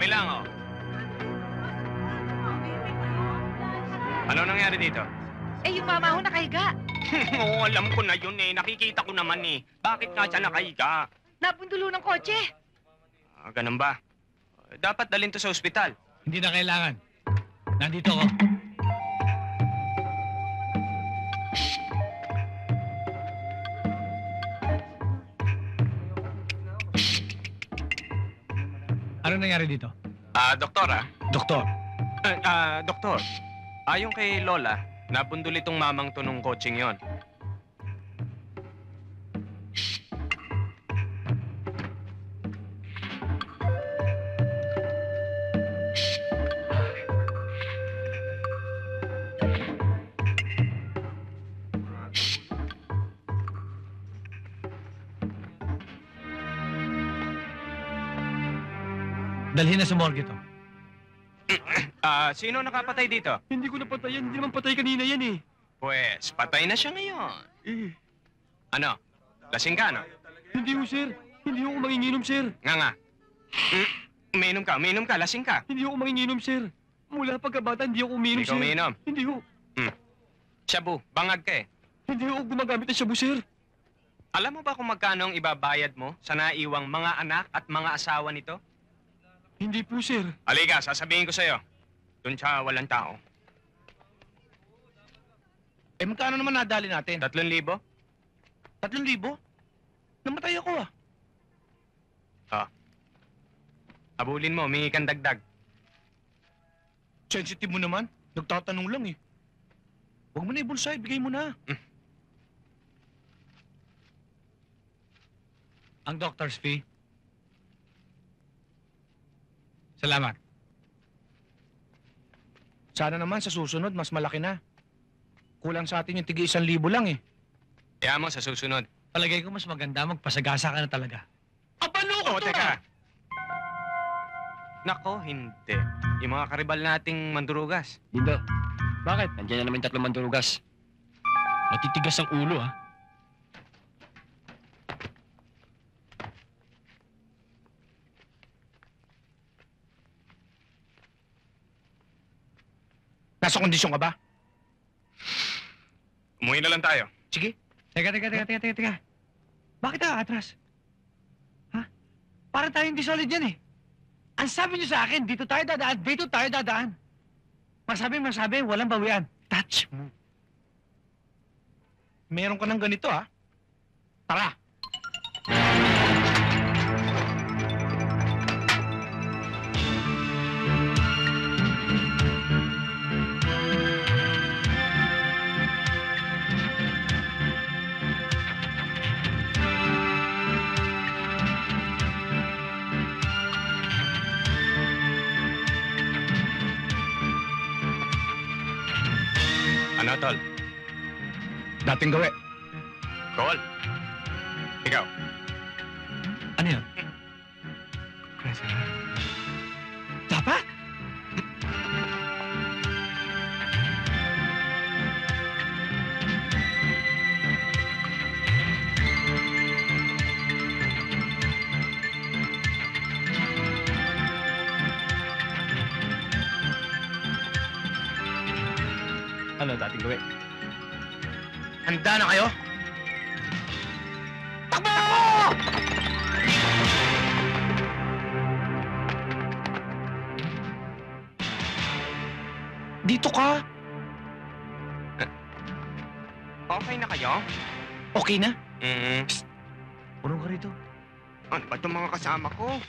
Tabi lang, oh. Ano nangyari dito? Eh, yung mama ho nakahiga. Oo, alam ko na yun eh. Nakikita ko naman eh. Bakit nga siya nakahiga? Napundulo ng kotse. Ganun ba? Dapat dalhin to sa ospital. Hindi na kailangan. Nandito ako. Ano nangyari dito? Doktor Doktor. Doktor. Ayon kay Lola, nabundol itong mamang to nung coaching yon. Dalhin na sa morgue to. Sino nakapatay dito? Hindi ko napatay yan. Hindi naman patay kanina yan eh. Pues, patay na siya ngayon. Eh, Ano? Lasing ka, no? hindi ho, sir. Hindi ho ako manginginom, sir. Nga. Uminom ka, lasing ka. Hindi ho ako manginginom, sir. Mula pagkabata, hindi ako umiinom, Hindi ka sir. umiinom. Hindi ho. Shabu, bangag ka eh. Hindi ho ako gumagamit ng shabu, sir. Alam mo ba kung magkano ang ibabayad mo sa naiwang mga anak at mga asawa nito? Hindi po, sir. Halika, sasabihin ko sa'yo. Doon sa walang tao. Eh, magkano naman nadali natin? 3,000? 3,000? Namatay ako ah. Habulin mo, humingi kang dagdag. Sensitive mo naman. Nagtatanong lang eh. Huwag mo na ibulsay, bigay mo na. Ang doctor's fee. Salamat. Sana naman sa susunod, mas malaki na. Kulang sa atin yung tigi 1,000 lang eh. Kaya mo sa susunod. Palagay ko mas maganda magpasagasa ka na talaga. Abalo ko Oo, teka. Nako, hindi. Yung mga karibal nating mandurugas. Dindo. Bakit? Nandiyan na naman 3 mandurugas. Matitigas ang ulo, ah. Nasa kondisyon ka ba? Umuwi na lang tayo. Sige. Teka. Bakit ka atras? Ha? Para tayo hindi solid yan eh. Ang sabi niyo sa akin, dito tayo dadaan. Masabi, walang bawian. Touch mo. Meron ka ng ganito ah. Tara. Ano, tol? Dating gawi. Call. Ikaw. Ano yun? Dapat? Ano, dating gawin? Handa na kayo? Takbo! Dito ka. Okay na kayo? Okay na? Puro ka rito. Ano ba itong mga kasama ko?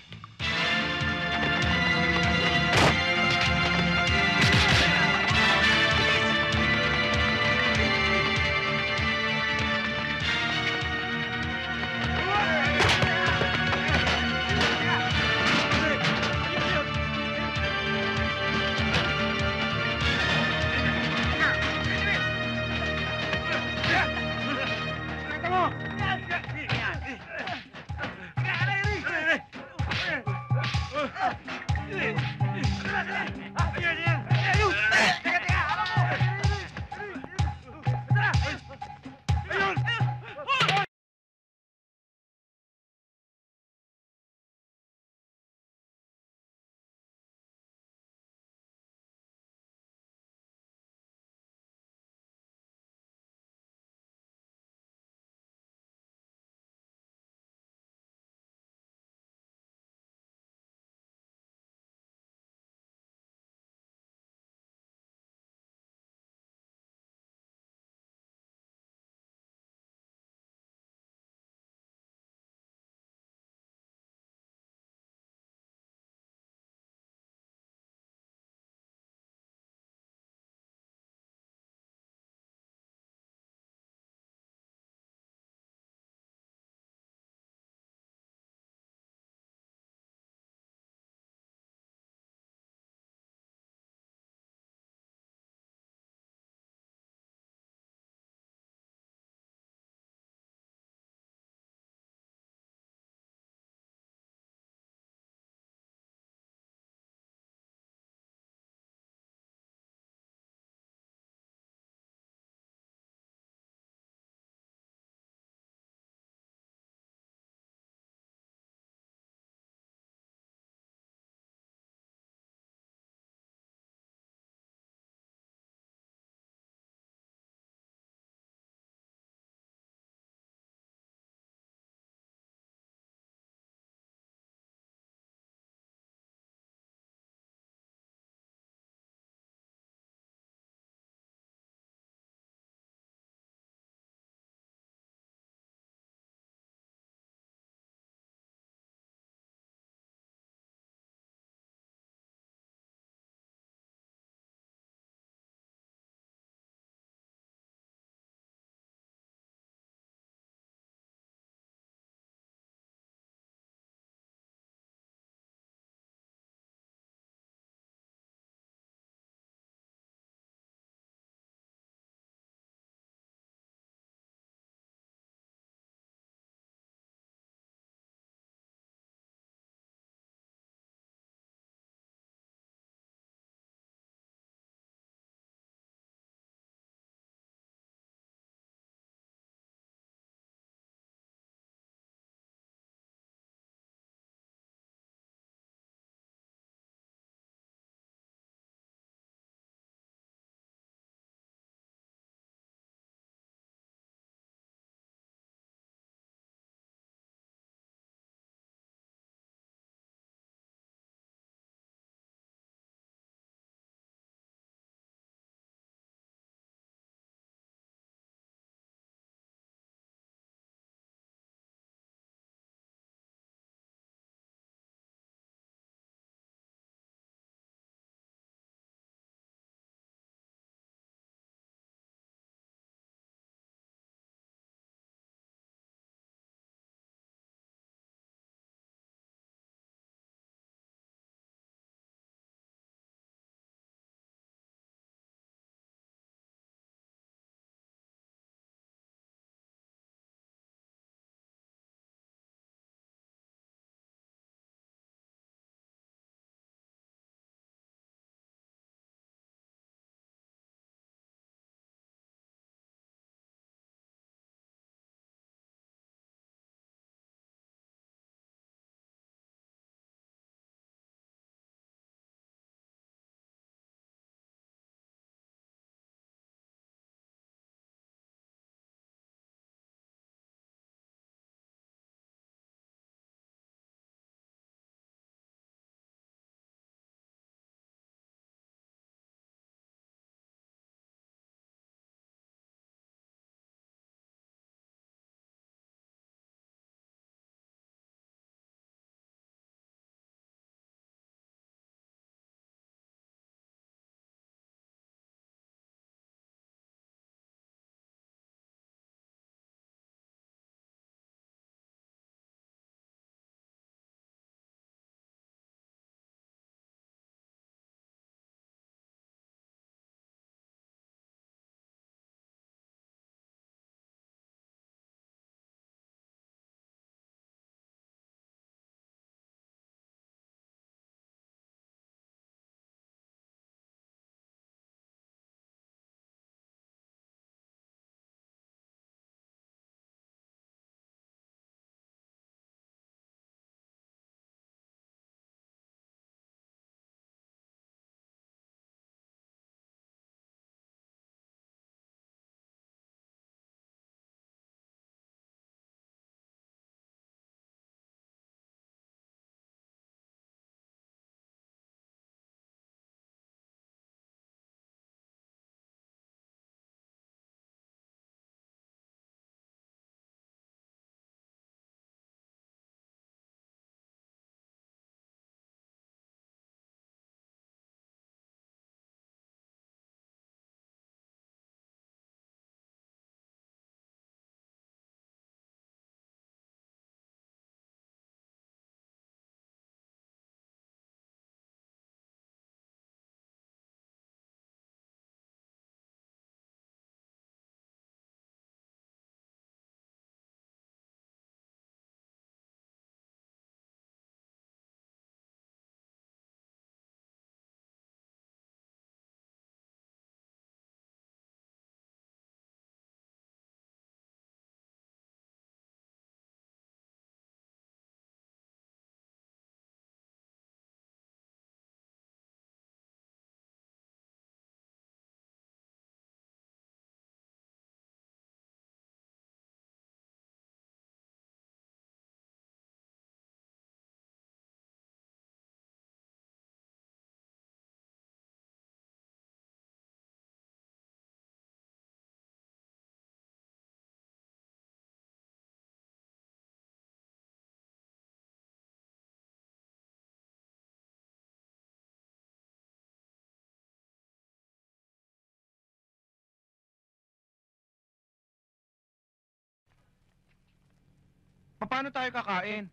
Paano tayo kakain?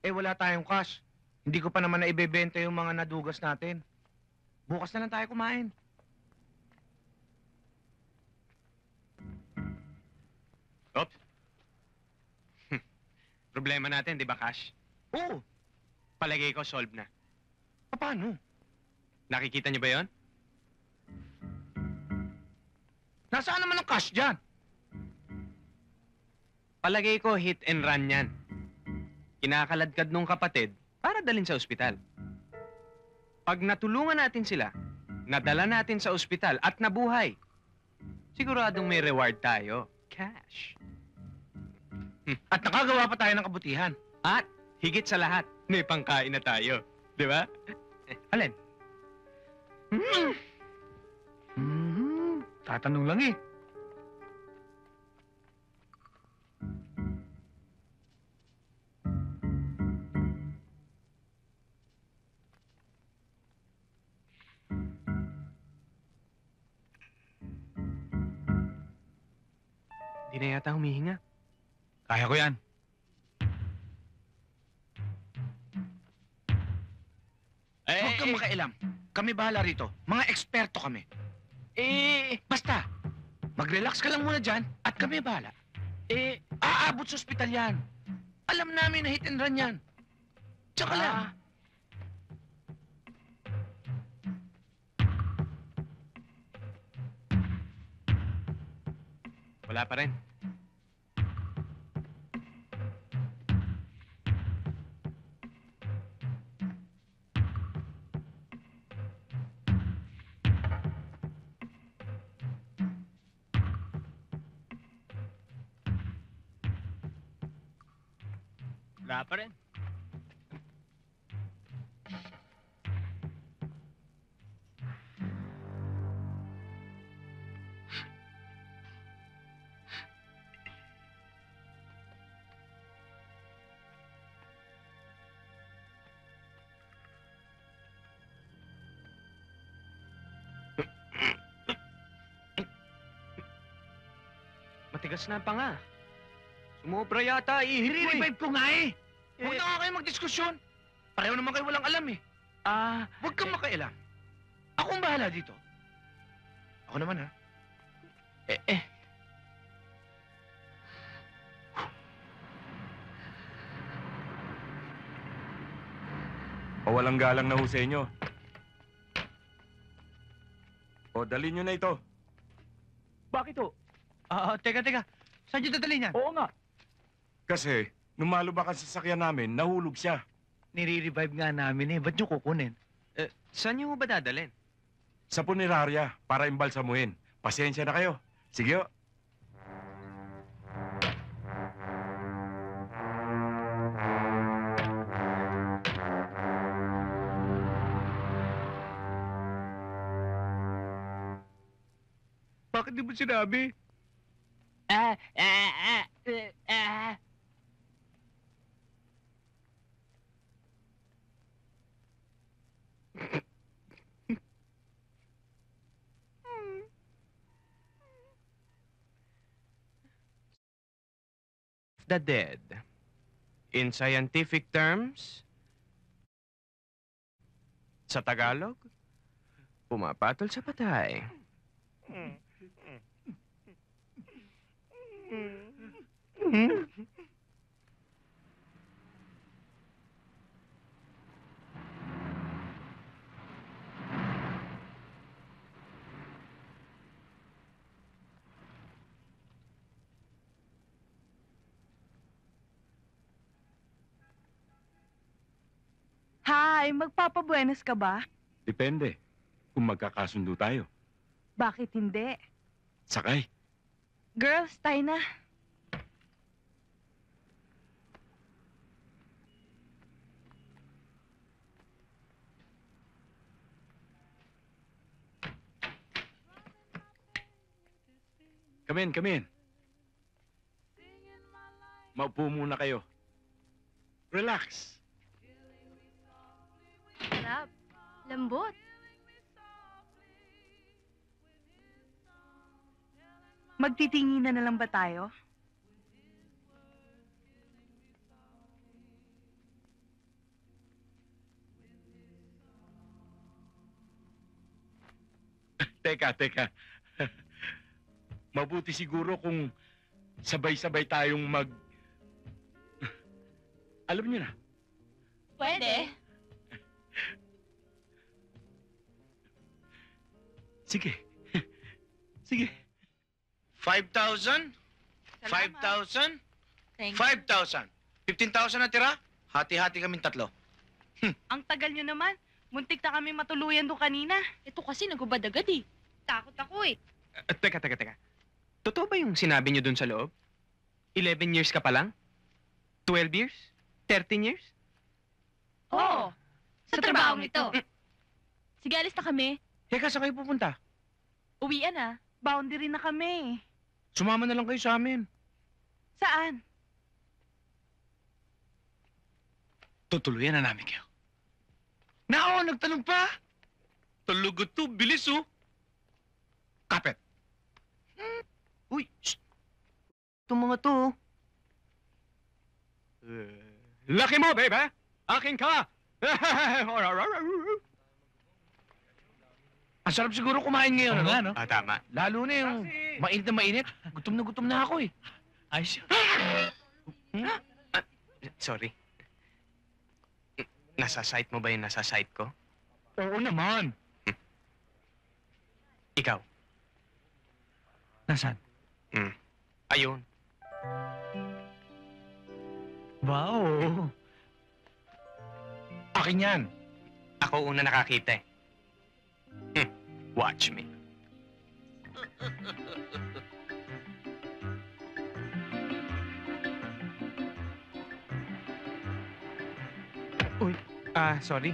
Eh, wala tayong cash. Hindi ko pa naman na ibebenta yung mga nadugas natin. Bukas na lang tayo kumain. Oops. Problema natin, di ba, Cash? Oo, Palagay ko, solve na. paano? Nakikita niyo ba yon? Nasaan naman ang cash dyan? Palagay ko, hit and run yan. Kinakaladkad nung kapatid para dalhin sa ospital. Pag natulungan natin sila, nadala natin sa ospital at nabuhay, siguradong may reward tayo. Cash. At nakagawa pa tayo ng kabutihan. At, higit sa lahat, may pangkain na tayo. Di ba? Alin? Tatanong lang eh. Di na yata humihinga. Kaya ko yan. Huwag kang makailam. Kami bahala rito. Mga eksperto kami. Basta, mag-relax ka lang muna dyan at kami bahala. Aabot sa ospital yan. Alam namin na hit and run yan. Tsaka lang. Wala pa rin. Wala pa rin. Matigas na pa nga. Sumobra yata, ihiri ko eh. I-revive ko nga eh. Huwag na nga kayo magdiskusyon. Pareho naman kayo walang alam eh. Huwag kang makailam. Ako ang bahala dito. Ako naman ha. Pawalang galang na ho sa inyo. O, dalhin nyo na ito. Bakit ho? Teka. Saan nyo dadalhin yan? Oo nga. Kasi, nung malubakan sa sasakyan namin, nahulog siya. Nire-revive nga namin eh. Ba't nyo kukunin? Saan niyo ba dadalhin? Sa punerarya, para imbalsamuhin. Pasensya na kayo. Sige ho. Bakit di mo sinabi? The dead. In scientific terms, sa Tagalog, pumapatol sa patay. Hi, magpapabuenas ka ba? Depende. Kung magkakasundo tayo. Bakit hindi? Sakay. Girls, tayo na. Come in. Maupo muna kayo. Relax. Sarap. Lambot. Magtitinginan na lang ba tayo? Teka. Mabuti siguro kung sabay-sabay tayong Alam niyo na. Pwede. Sige. Sige. 5,000? 5,000? 5,000. 15,000 na tira? Hati-hati kaming tatlo. Ang tagal nyo naman. Muntik na kami matuluyan doon kanina. Ito kasi nagubad agad eh. Takot ako eh. Teka. Totoo ba yung sinabi niyo dun sa loob? 11 years ka pa lang? 12 years? 13 years? Oo. Sa trabaho nito. Sige, alis na kami. Teka, saan kayo pupunta? Uwian na. Boundary na kami. Sumama na lang kayo sa amin. Saan? Tutuluyan na namin kayo. Nao, nagtanong pa! Tulugot to, bilis oh. Kapit. Uy! Shh! Itong mga to. Laki mo, baby! Akin ka! Ang sarap siguro kumain ngayon, Oo ano? nga, no? Tama. Lalo na yung mainit na mainit. Gutom na ako eh. Ayos yun. Sorry. Nasa site mo ba yung nasa site ko? Oo naman. Ikaw. Nasaan? Ayun. Wow! Akin yan. Ako una nakakita eh. Watch me. Uy, sorry.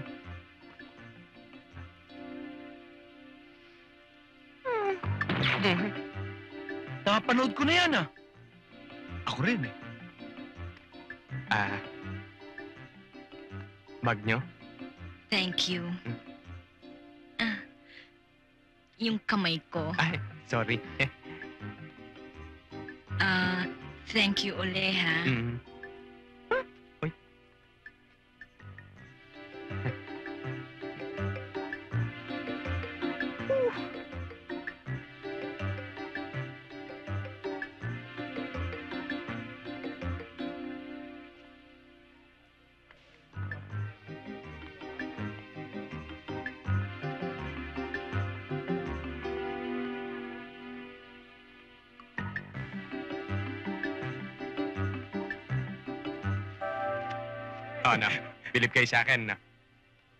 Nakapanood ko na yan ah. Ako rin eh. Bag nyo? Thank you. Yung kamay ko. Ay, sorry. Thank you uli ha. Uy. Na. Bilib kayo sa akin, na.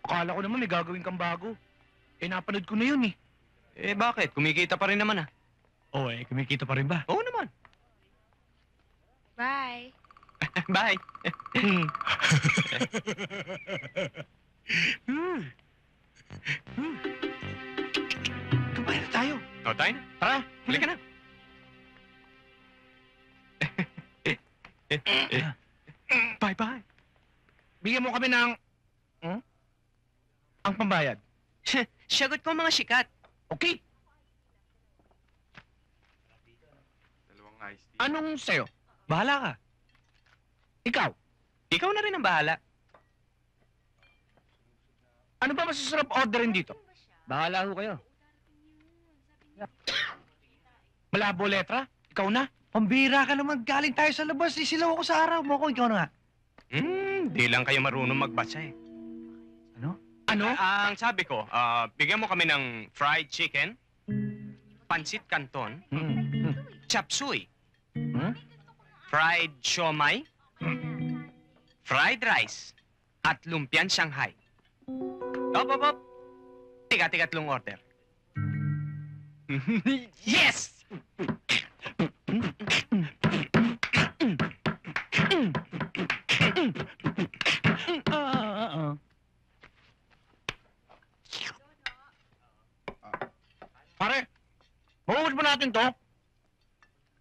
Akala ko naman may gagawin kang bago. Eh, napanood ko na yun eh. Eh, bakit? Kumikita pa rin naman, Oo eh, kumikita pa rin ba? Oo naman. Bye. Bye. Tumayo na tayo. O, tayo na. Tara, halika na. Bye-bye. Bigyan mo kami ng... Ang pambayad. Sagot ko mga sikat. Okay? Dalawang iced tea. Anong sa'yo? Bahala ka. Ikaw? Ikaw na rin ang bahala. Ano ba masasarap orderin dito? Bahala ho kayo. Malabo letra? Ikaw na? Pambira ka naman. Galing tayo sa labas. Isilaw ako sa araw mo ko. Ikaw na nga. Di lang kayo marunong magbasa eh. Ano? Ang sabi ko, bigyan mo kami ng fried chicken, pansit canton, chop suey, fried siomai, fried rice, at lumpian Shanghai. Op. Tiga-tigatlong order. Yes! Pare, maubos ba natin to?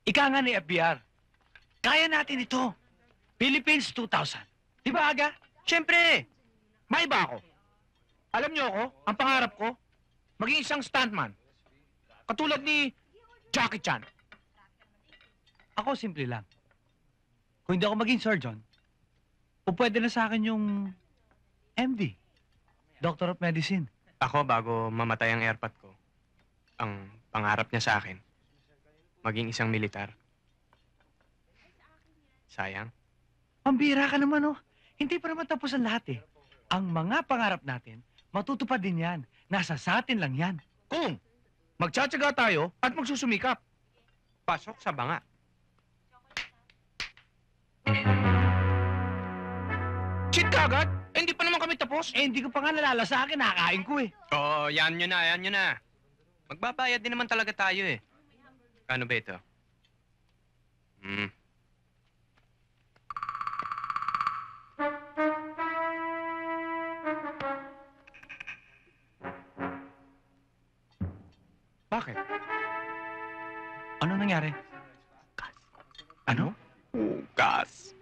Ika nga ni FBR. Kaya natin ito. Philippines 2000. Di ba aga? Siyempre! May iba ako. Alam niyo ako, ang pangarap ko, maging isang stuntman. Katulad ni Jackie Chan. Ako simple lang. Kung hindi ako maging surgeon, o pwede na sa akin yung MD. Doctor of Medicine. Ako, bago mamatay ang airpot ko, Ang pangarap niya sa akin, maging isang militar. Sayang. Pambira ka naman, oh. Hindi pa naman tapos ang lahat, eh. Ang mga pangarap natin, matutupad din yan. Nasa sa atin lang yan. Kung magtsatsaga tayo at magsusumikap. Pasok sa banga. Shit kagad? Eh, hindi pa naman kami tapos. Eh, hindi ko pa nga nalala sa akin, nakakain ko, eh. Oo, yan nyo na, yan nyo na. Magbabayad din naman talaga tayo eh. Kano ba ito? Bakit? Ano nangyari? Ano? Hugas.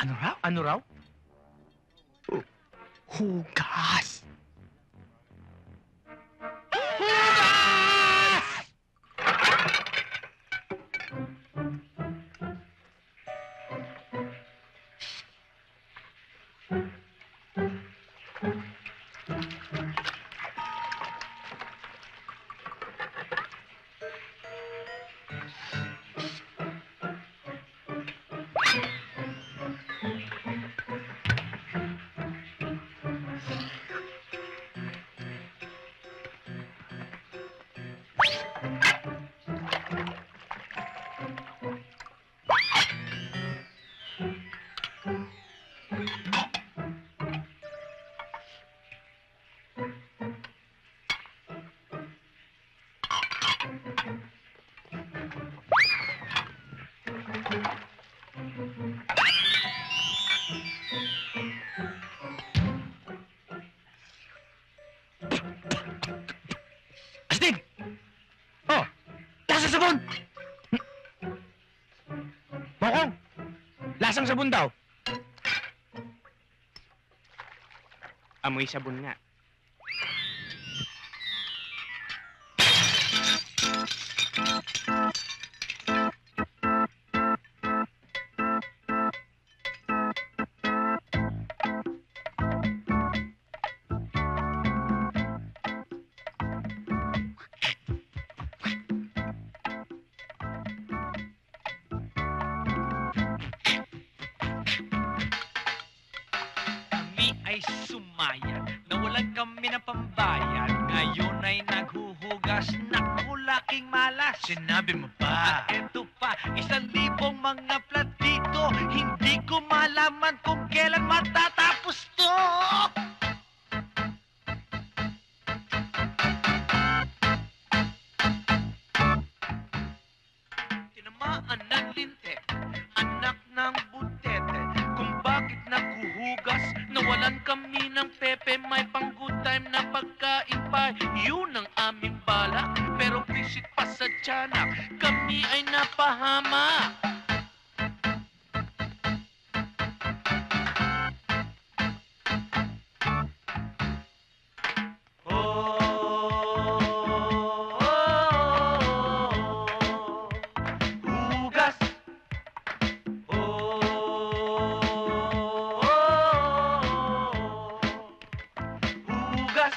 Ano raw? Ano raw? Hugas. Astig! Oh! Lasa sabon! Mokong! Lasang sabon daw. Amoy sabon nga. Kami ay sumaya, nawalan kami ng pambayad. Ngayon ay naghuhugas, naku laking malas. Sinabi mo pa? At eto pa, 1,000 mga plat dito. Hindi ko malaman kung kailan matatapos to. Tinamaan ng lintik, anak ng butete. Kung bakit naghuhugas, nawalan kami ng pepe. May pang good time na pagkain pa, yun ang aming bala. Pero visit pa sa tiyanak, kami ay napahama. Hugas. Hugas.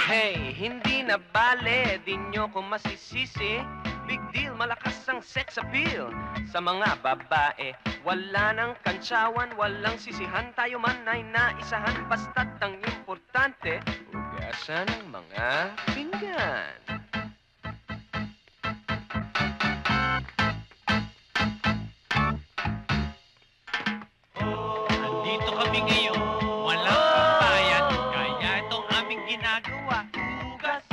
Hey, hindi na bale, di nyo ko masisisi. Big deal, malakas ang sex appeal. Sa mga babae, wala nang kantsawan, walang sisihan. Tayo man ay naisahan, basta't ang importante, hugasan ang mga pinggan. Nandito kami ngayon, walang pambayad, kaya itong aming ginagawa. Hugas.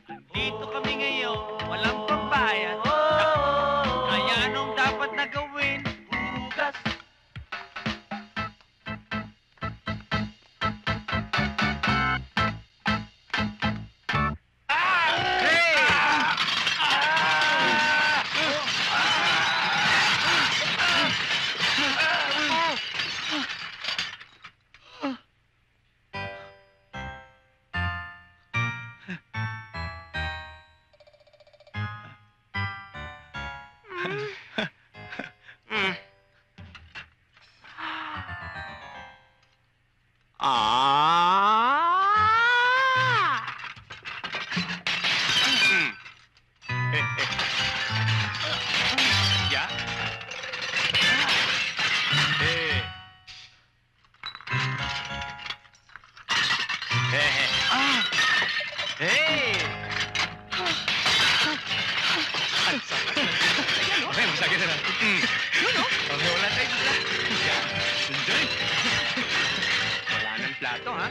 Nandito kami ngayon, walang pambayad. Kaya anong dapat na gawin? Hugas. Ya? Eh. Hey! Okay, magsagin na lang. Okay, wala tayo dito. Yan. Enjoy. Wala nang plato, ha?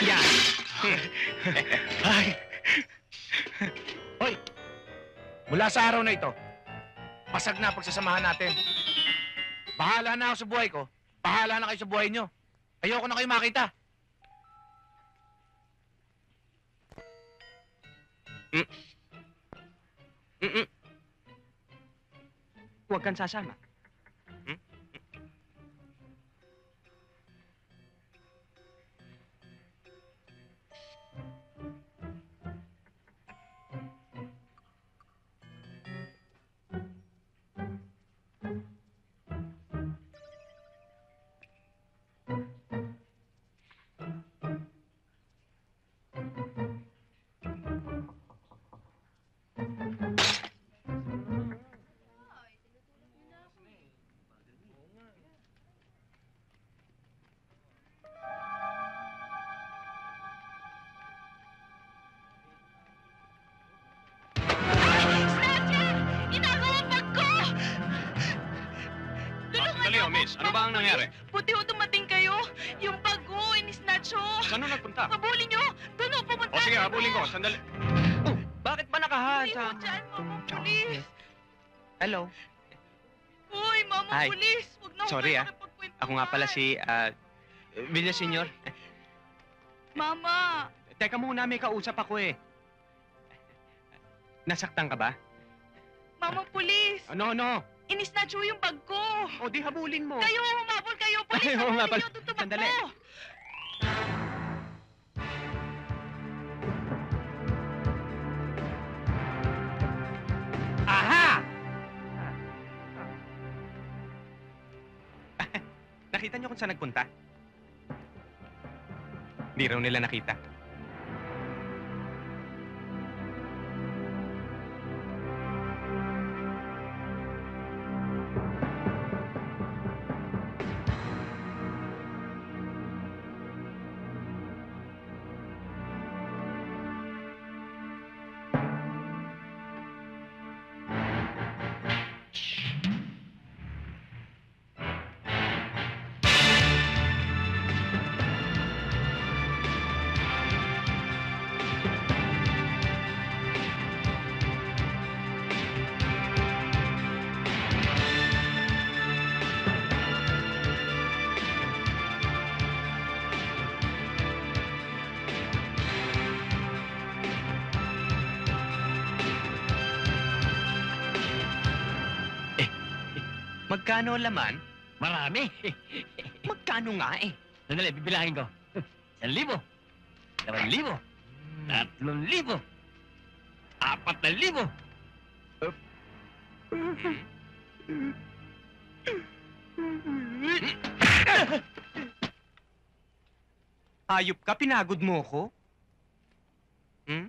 Yan. Ay! Hoy! Mula sa araw na ito, pasag na pagsasamahan natin. Bahala na ako sa buhay ko. Bahala na kayo sa buhay nyo. Ayoko na kayo makita. Huwag kang sasama. Dali, oh, miss. Ano ba ang nangyari? Buti ho dumating kayo. Yung bag ko, inisnatch ho. Saan nagpunta? Habulin nyo. Doon ho, pumunta. O sige, habulin ko. Sandali. Oh, bakit ba Hindi ho nakahasa? dyan, mama pulis. Hello. Uy, mama Hi. pulis. Huwag na ho Sorry, kayo ah. makipagkwentuhan. Ako nga pala si, Villaseñor. Mama, Teka muna, may kausap ako eh. Nasaktan ka ba? mama pulis. No. Inisnatch ho yung bag ko. O di habulin mo. Kayo, humabol kayo. Pulis, Ay, oo nga habulin pala. nyo. Doon tumakbo. Sandali. Aha! Nakita niyo kung saan nagpunta? Di raw nila nakita. Magkano laman? Marami. Magkano nga eh? Sandali, bibilangin ko. 1,000. 2,000. 3,000. 4,000. Hayop ka, pinagod mo ko? Hmm?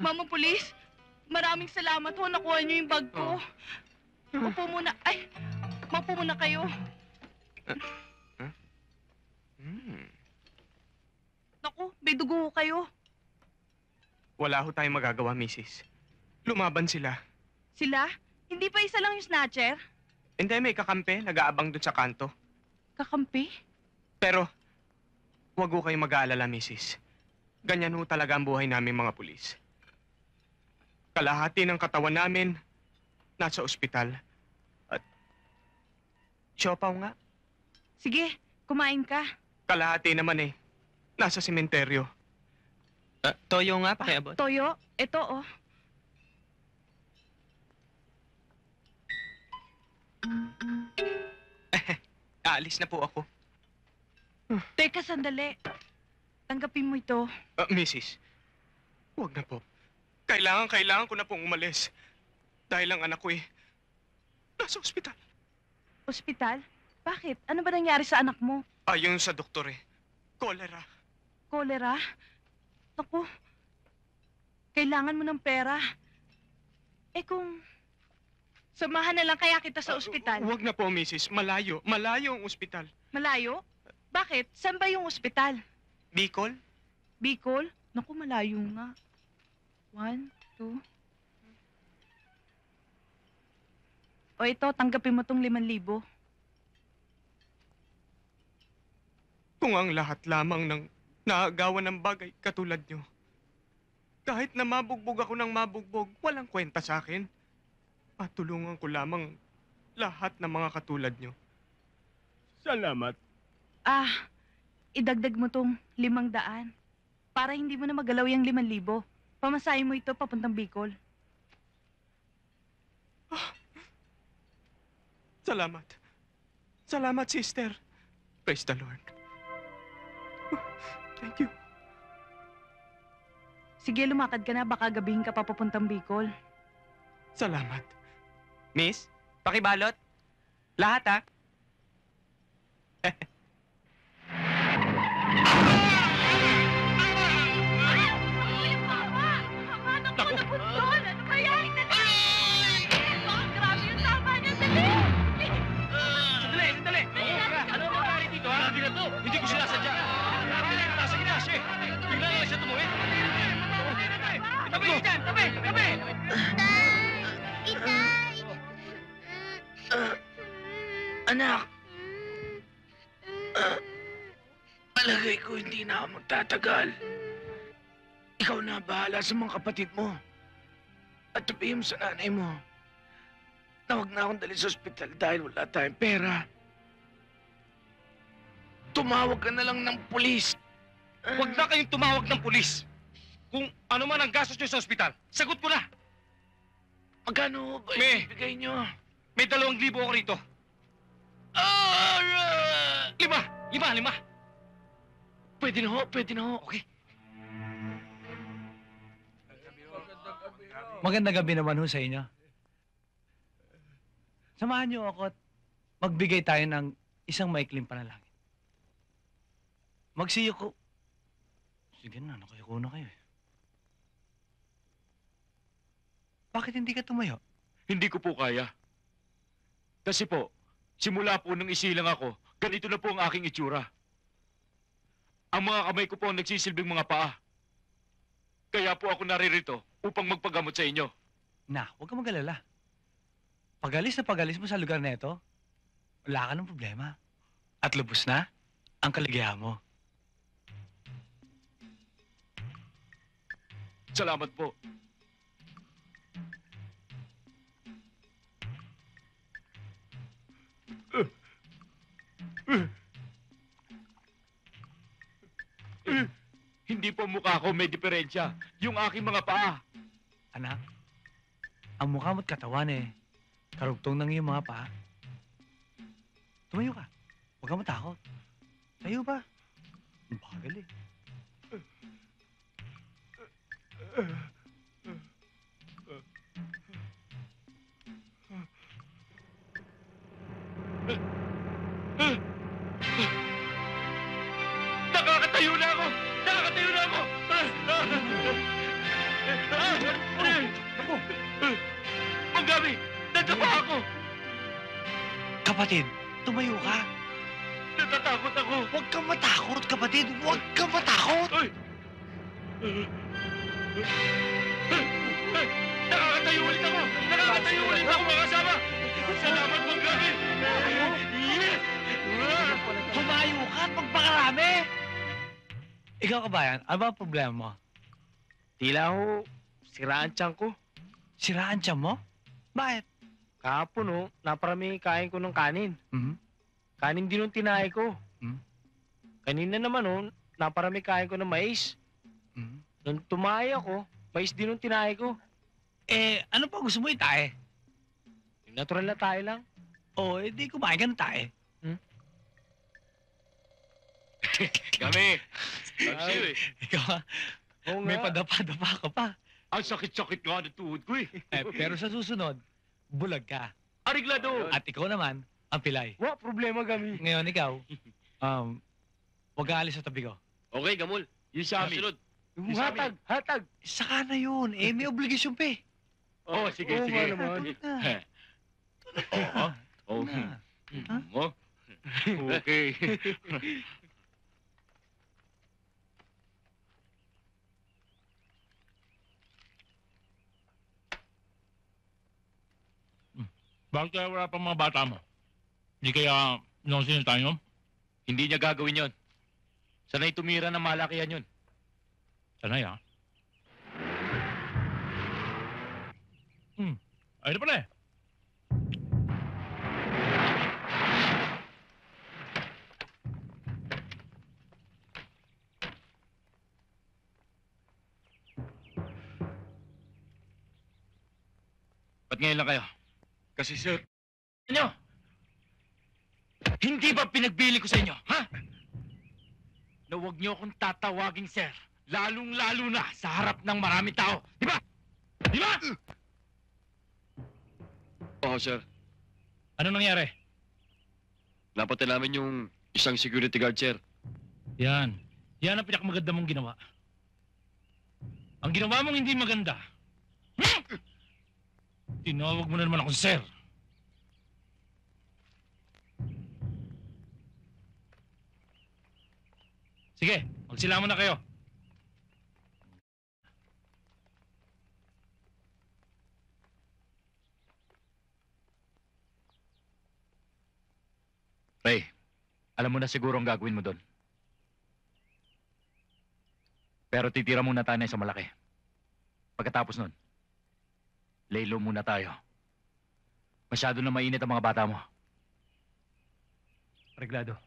Mama pulis, maraming salamat ho. Nakuha niyo yung bag ko. Upo muna. Ay, maupo muna kayo. Naku, may dugo ho kayo. Wala ho tayong magagawa, misis. Lumaban sila. Sila? Hindi pa isa lang yung snatcher? Hindi, may kakampi. Nag-aabang dun sa kanto. Kakampi? Pero, wag ho kayong mag-aalala, misis. Ganyan ho talaga ang buhay namin mga pulis. Kalahati ng katawan namin, nasa ospital. At, siopaw nga. Sige, kumain ka. Kalahati naman eh, nasa sementeryo. Toyo nga, pakiabot. Toyo, ito oh. Aalis na po ako. Teka, sandali. Tanggapin mo ito. Mrs. Huwag na po. Kailangan ko na pong umalis. Dahil ang anak ko nasa ospital. Ospital? Bakit? Ano ba nangyari sa anak mo? Ayon sa doktor Cholera. Cholera? Naku, kailangan mo ng pera. Kung samahan na lang kaya kita sa ospital. Huwag na po, Mrs. Malayo ang ospital. Malayo? Bakit? Saan ba yung ospital? Bicol? Bicol? Naku, malayo nga. 1, 2. O ito, tanggapin mo tong 5,000. Kung ang lahat lamang ng naagawan ng bagay katulad nyo. Kahit na mabugbog ako ng mabugbog, walang kwenta sa akin. At tulungan ko lamang lahat ng mga katulad nyo. Salamat. Idagdag mo tong 500 para hindi mo na magalaw yung 5,000. Pamasahin mo ito papuntang Bicol. Salamat. Salamat, sister. Praise the Lord. Thank you. Sige, lumakad ka na. Baka gabihin ka pa papuntang Bicol. Salamat. Miss, pakibalot. Lahat, ha? Sandali! Ano ang nangyari dito, ha? Hindi na to! Hindi ko sinasadya! Nasa ginas, eh! Bigla na lang siya tumuhin! Tabi! Dyan! Tabi! Tabi! Itay! Anak! Palagay ko hindi na ako magtatagal. Ikaw na bahala sa mga kapatid mo. At sabihin mo sa nanay mo na huwag na akong dalhin sa ospital dahil wala tayong pera. Tumawag ka na lang ng pulis. Huwag na kayong tumawag ng pulis! Kung ano man ang gastos nyo sa ospital, sagot ko na! Magkano ba May- ibigay nyo? May 2,000 ako rito. Ah! 5! Pwede na ho, pwede na ho. Okay. Magandang gabi naman ho sa inyo. Samahan niyo ako at magbigay tayo ng isang maikling panalangin. Magsiyo ko. Sige na, nakayuko na kayo eh. Bakit hindi ka tumayo? Hindi ko po kaya. Kasi po, simula po nung isilang ako, ganito na po ang aking itsura. Ang mga kamay ko po ang nagsisilbing mga paa. Kaya po ako naririto upang magpagamot sa inyo. Na, huwag ka mag-alala. Pag-alis na pag-alis mo sa lugar na ito, wala ka ng problema. At lubos na ang kaligayahan mo. Salamat po. Hindi po mukha ko may diferensya. Yung aking mga paa. Anak, ang mukha mo't katawan karugtong ng iyong mga paa. Tumayo ka. Huwag ka matakot. Tayo ba? Ang bagal eh. Nakakatayo na ako! Nakakatayo na ako! Ang gabi! Nadapa ako! Kapatid, tumayo ka. Natatakot ako! Huwag kang matakot, kapatid. Huwag kang matakot. Ay! Nakakatayo ulit ako! Nakakatayo ulit ako, mga kasama! Salamat po, gabi! Yes! Tumayo ka at magpakarami. Ikaw, kabayan, ano ba ang problema mo? Tila ho, siraan tiyan ko. Siraan tiyan mo? Bakit? Kahapon naparami kain ko ng kanin. Mhm. Kanin din yung tinay ko. Hmm? Kanina naman naparami kain ko ng mais. Mhm. Nung tumayo ako, mais din yung tinay ko. Ano pa gusto mo itae? Yung natural na tayo lang. Di kumain ka ng tae. Kami! Tapsiyo eh! Ikaw, Oo may nga. padapa-dapa ka pa. Ang sakit-sakit nga ng tuhod ko eh. Pero sa susunod, bulag ka. Ariglado! At ikaw naman, ang pilay. Wa, problema kami. Ngayon ikaw, huwag ka alis sa tabi ko. Okay, Gamol. Yung sa amin. Sunod. Hatag, hatag. Saka na yun. May obligasyon pa eh. Oh, sige, Oo sige. nga naman. Oh. Na. Oh. Okay. Bakit kaya wala pang mga bata mo? Hindi kaya nonsin tayo? Hindi niya gagawin yon. Sanay tumira ng malakihan yun. Sanay ha? Ayun na pala eh. Ba't ngayon lang kayo? Kasi sir... Ano? Hindi ba pinagbili ko sa inyo, ha? Na huwag niyo akong tatawaging sir. Lalong-lalo na sa harap ng maraming tao. Di ba? Di ba? Oo, sir. Ano nangyari? Napatay namin yung isang security guard, sir. Yan. Yan ang pinakamaganda mong ginawa. Ang ginawa mong hindi maganda. Tinawag mo na naman ako sir. Sige, magsilamon na kayo. Ray, alam mo na siguro ang gagawin mo doon. Pero titira muna tayo sa malaki. Pagkatapos nun, lay low muna tayo. Masyado na mainit ang mga bata mo. Reglado.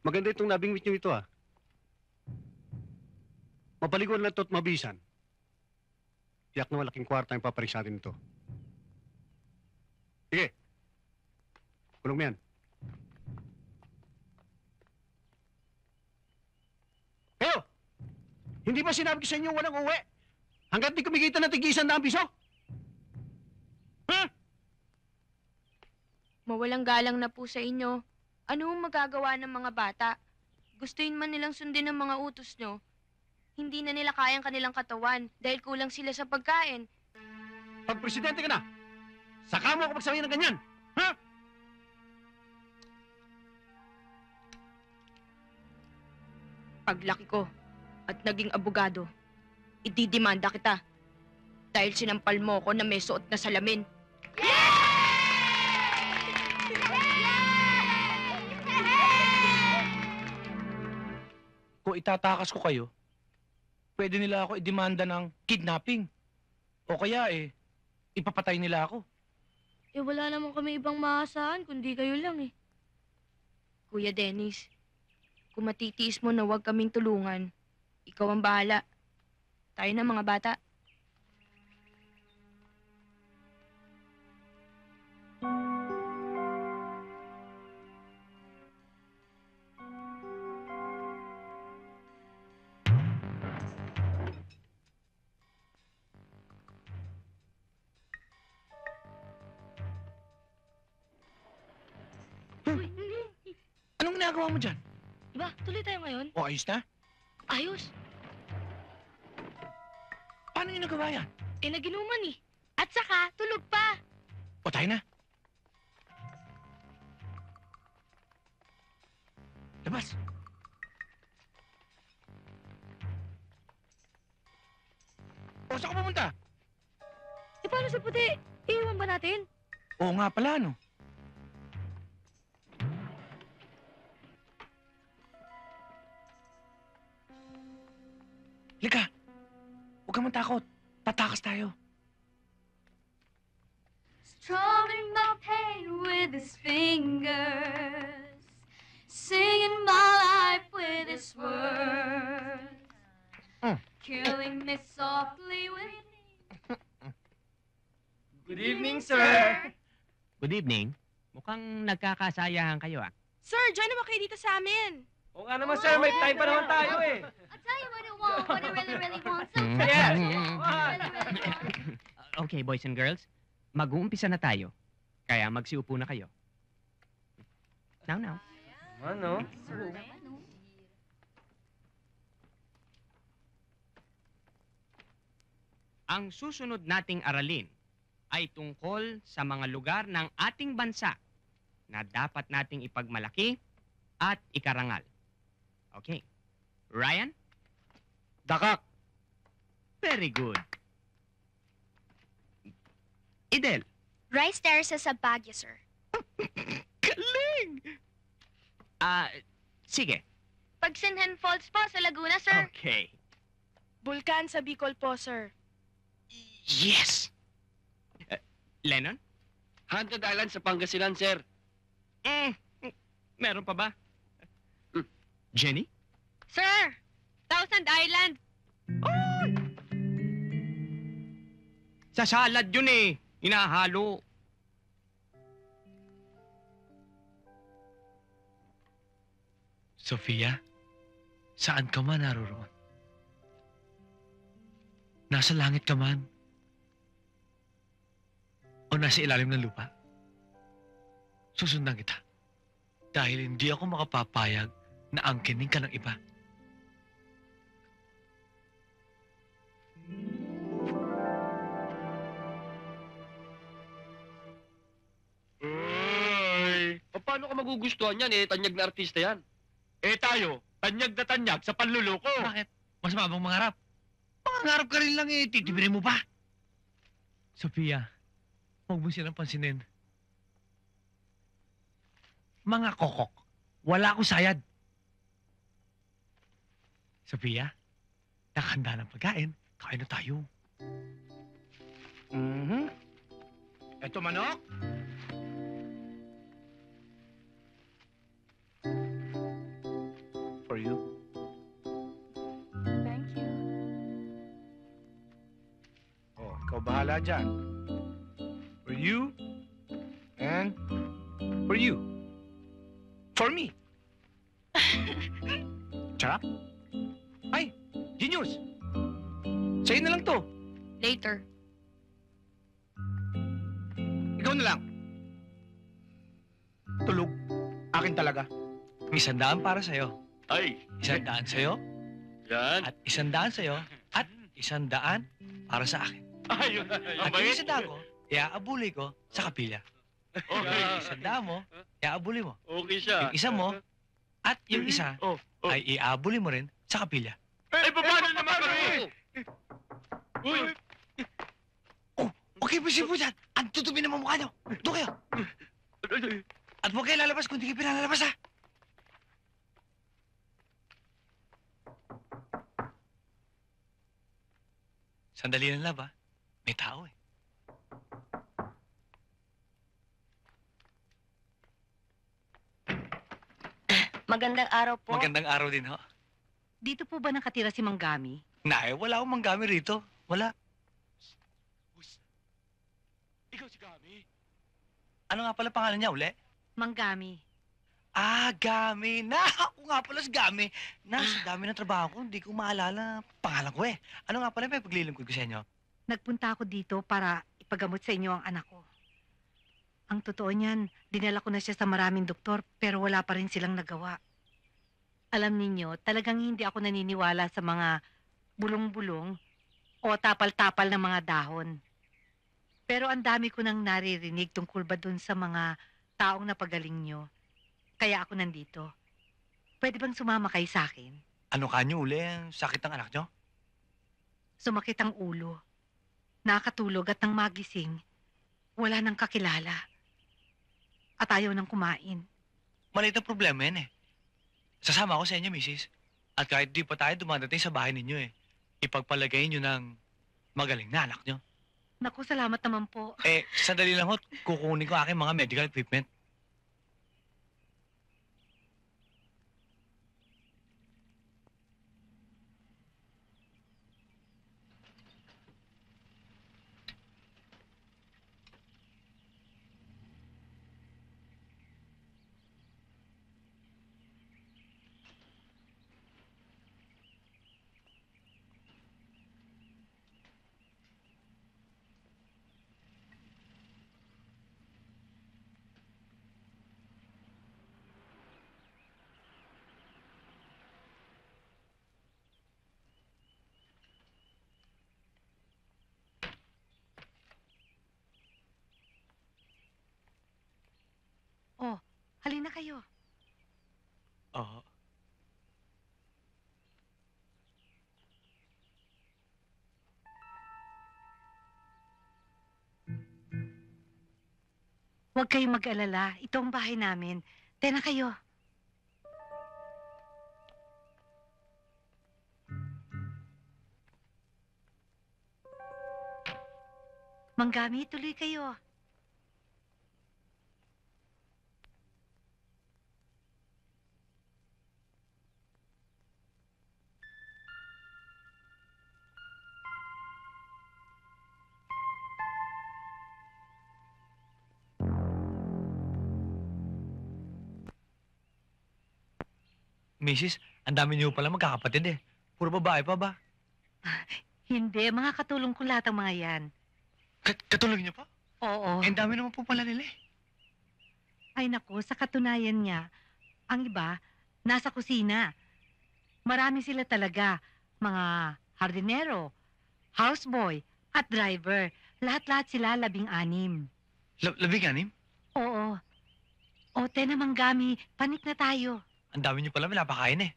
Maganda itong nabingwit nyo ito, ah. Mapaligon lang ito at mabisan. Tiyak na malaking kwarta yung paparik sa atin ito. Sige. Kulong mo yan. Kayo! Hindi ba sinabi ko sa inyo walang uwi? Hanggat di kumikita ng tig-100 piso? Mawalang galang na po sa inyo. Ano ang magagawa ng mga bata? Gustuin man nilang sundin ang mga utos nyo, hindi na nila kayang kanilang katawan dahil kulang sila sa pagkain. Pag presidente ka na, saka mo ako magsabihin ng ganyan. Ha? Paglaki ko at naging abogado, ididimanda kita dahil sinampal mo ko na may suot na salamin. Kung itatakas ko kayo, pwede nila ako idemanda ng kidnapping. O kaya ipapatay nila ako. Wala naman kami ibang maasahan kundi kayo lang eh. Kuya Dennis, kung matitiis mo na huwag kaming tulungan, ikaw ang bahala. Tayo na mga bata. Anong ginagawa mo dyan? Diba, tuloy tayo ngayon? O ayos na? Ayos. Paano yung nagawa yan? Naginuman eh. At saka, tulog pa. O tayo na. Labas. O, saan ka pumunta? Eh, paano si Puti? Iiwan ba natin? Oo nga pala, no? Lika, huwag kang matakot. Tatakas tayo. Strumming my pain with his fingers, singing my life with his words, killing me softly with. Good evening, sir. Good evening. Mukhang nagkakasayahan kayo, ah. Sir, join naman kayo dito sa amin. Oo nga naman, sir. May time pa naman tayo eh. I'll tell you what I want, what I really, really want. So Yes. really, really want. Okay, boys and girls. Mag-uumpisa na tayo. Kaya magsiupo na kayo. Now. Ano? Ang susunod nating aralin ay tungkol sa mga lugar ng ating bansa na dapat nating ipagmalaki at ikarangal. Okay. Ryan? Dakak. Very good. Idel? Rice terraces sa Baguio, sir. Galing! Sige. Pagsinhan Falls po sa Laguna, sir. Okay. Bulkan sa Bicol po, sir. Yes! Lennon? Haunted Island sa Pangasinan, sir. Meron pa ba? Jenny? Sir, Thousand Island. Sa salad yun eh. Inahalo. Sofia, saan ka man naroroon? Nasa langit ka man? O nasa ilalim ng lupa? Susundan kita. Dahil hindi ako makapapayag na angkinin ka ng iba. Ay! Paano ka magugustuhan yan eh? Tanyag na artista yan. Eh tayo, tanyag na tanyag sa panluloko. Bakit? Mas mabang mangarap. Mangarap ka rin lang eh, titibirin mo pa. Sofia, huwag mo silang pansinin. Mga kokok, wala akong sayad. Sofia, nakahanda ng pagkain. Kain na tayo. Eto manok. For you. Thank you. Oh, ikaw bahala dyan. For you. And for you. For me. Sarap. Ay, genius. Sa'yo na lang to. Later. Ikaw na lang. Tulog. Akin talaga. 100 para sa'yo. Ay! 100 sa'yo. Yan. At 100 sa'yo. At 100 para sa akin. Ayun. At yung 100 ko, iaabuli ko sa kapilya. Okay. Yung 100 mo, iaabuli mo. Okay siya. Yung isa mo, at yung isa Oh. ay iaabuli mo rin sa kapilya. Eh, paano naman kami? Uy! Okay, pwede po dyan. Ang tutubi ng mukha nyo. Doon kayo. At huwag kayo lalabas kung di kayo pinalalabas, ha? Sandali lang, love, ha? May tao, eh. Magandang araw po. Magandang araw din, ho. Dito po ba nakatira si Manggami? Nay, wala akong manggami rito. Wala. Ikaw si Gami. Ano nga pala pangalan niya, uli? Manggami. Ah, Gami. Na, ako nga pala si Gami. Sa dami ng trabaho ko, hindi ko maalala pangalan ko eh. Ano nga pala may paglilingkod ko sa inyo? Nagpunta ako dito para ipagamot sa inyo ang anak ko. Ang totoo niyan, dinala ko na siya sa maraming doktor pero wala pa rin silang nagawa. Alam ninyo, talagang hindi ako naniniwala sa mga bulong-bulong o tapal-tapal ng mga dahon. Pero ang dami ko nang naririnig tungkol ba dun sa mga taong napagaling nyo. Kaya ako nandito. Pwede bang sumama kayo sa akin? Ano kanyo uli? Ang sakit ng anak nyo? Sumakit ang ulo. Nakatulog at nang magising, wala nang kakilala. At ayaw nang kumain. Maliit na problema yan eh. Sasama ako sa inyo, misis. At kahit di pa tayo dumadating sa bahay ninyo eh, ipagpalagay nyo ng magaling na anak nyo. Naku, salamat naman po. Sandali lang ho, kukunin ko aking mga medical equipment. Oh, halina kayo. Oo. Huwag kayong mag-alala. Ito ang bahay namin. Tena kayo. Manggami, tuloy kayo. Misis, ang dami niyo pala magkakapatid eh. Puro babae pa ba? Hindi, mga katulong ko lahat ang mga yan. Katulog niyo pa? Oo. Ang dami naman po pala nila eh. Ay naku, sa katunayan niya, ang iba, nasa kusina. Marami sila talaga. Mga hardinero, houseboy, at driver. Lahat-lahat sila 16. Labing-anim? Oo. O, tena Manggami, panik na tayo. Ang dami niyo pala pinapakain eh.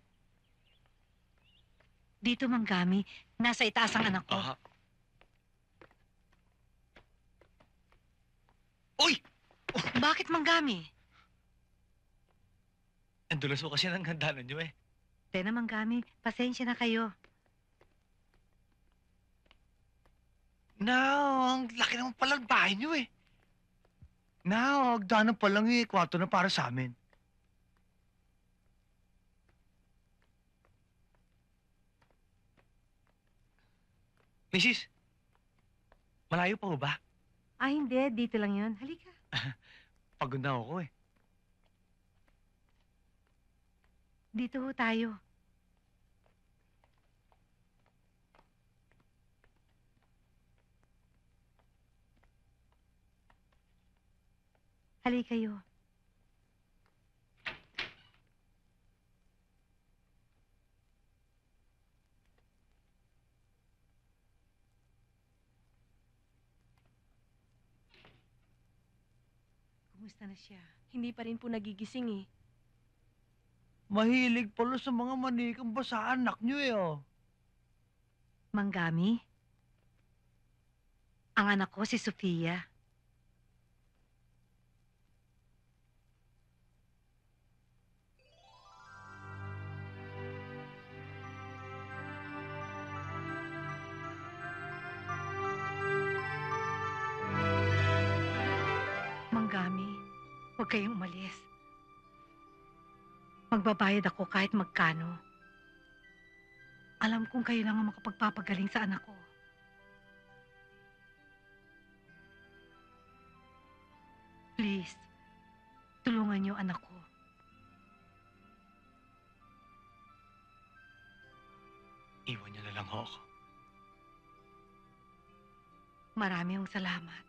Dito Manggami, nasa itaas ang anak ko. Aha. Uy! Bakit Manggami? Ang dulas ko kasi ng handanan niyo eh. Tena Manggami, pasensya na kayo. Now, ang laki naman pala ng bahay niyo eh. Now, hagdanan pa lang eh. Kwarto na para sa amin. Mrs. Malayo pa ho ba? Ah, hindi. Dito lang yun. Halika. Pagod na ako eh. Dito ho tayo. Halika kayo. Kumusta na siya? Hindi pa rin po nagigising eh. Mahilig pala sa mga manikang basa anak niyo eh oh. Manggami? Ang anak ko si Sofia. Manggami, huwag kayong umalis. Magbabayad ako kahit magkano. Alam kong kayo lang ang makapagpapagaling sa anak ko. Please, tulungan niyo anak ko. Iwan niyo na lang ho ako. Maraming salamat.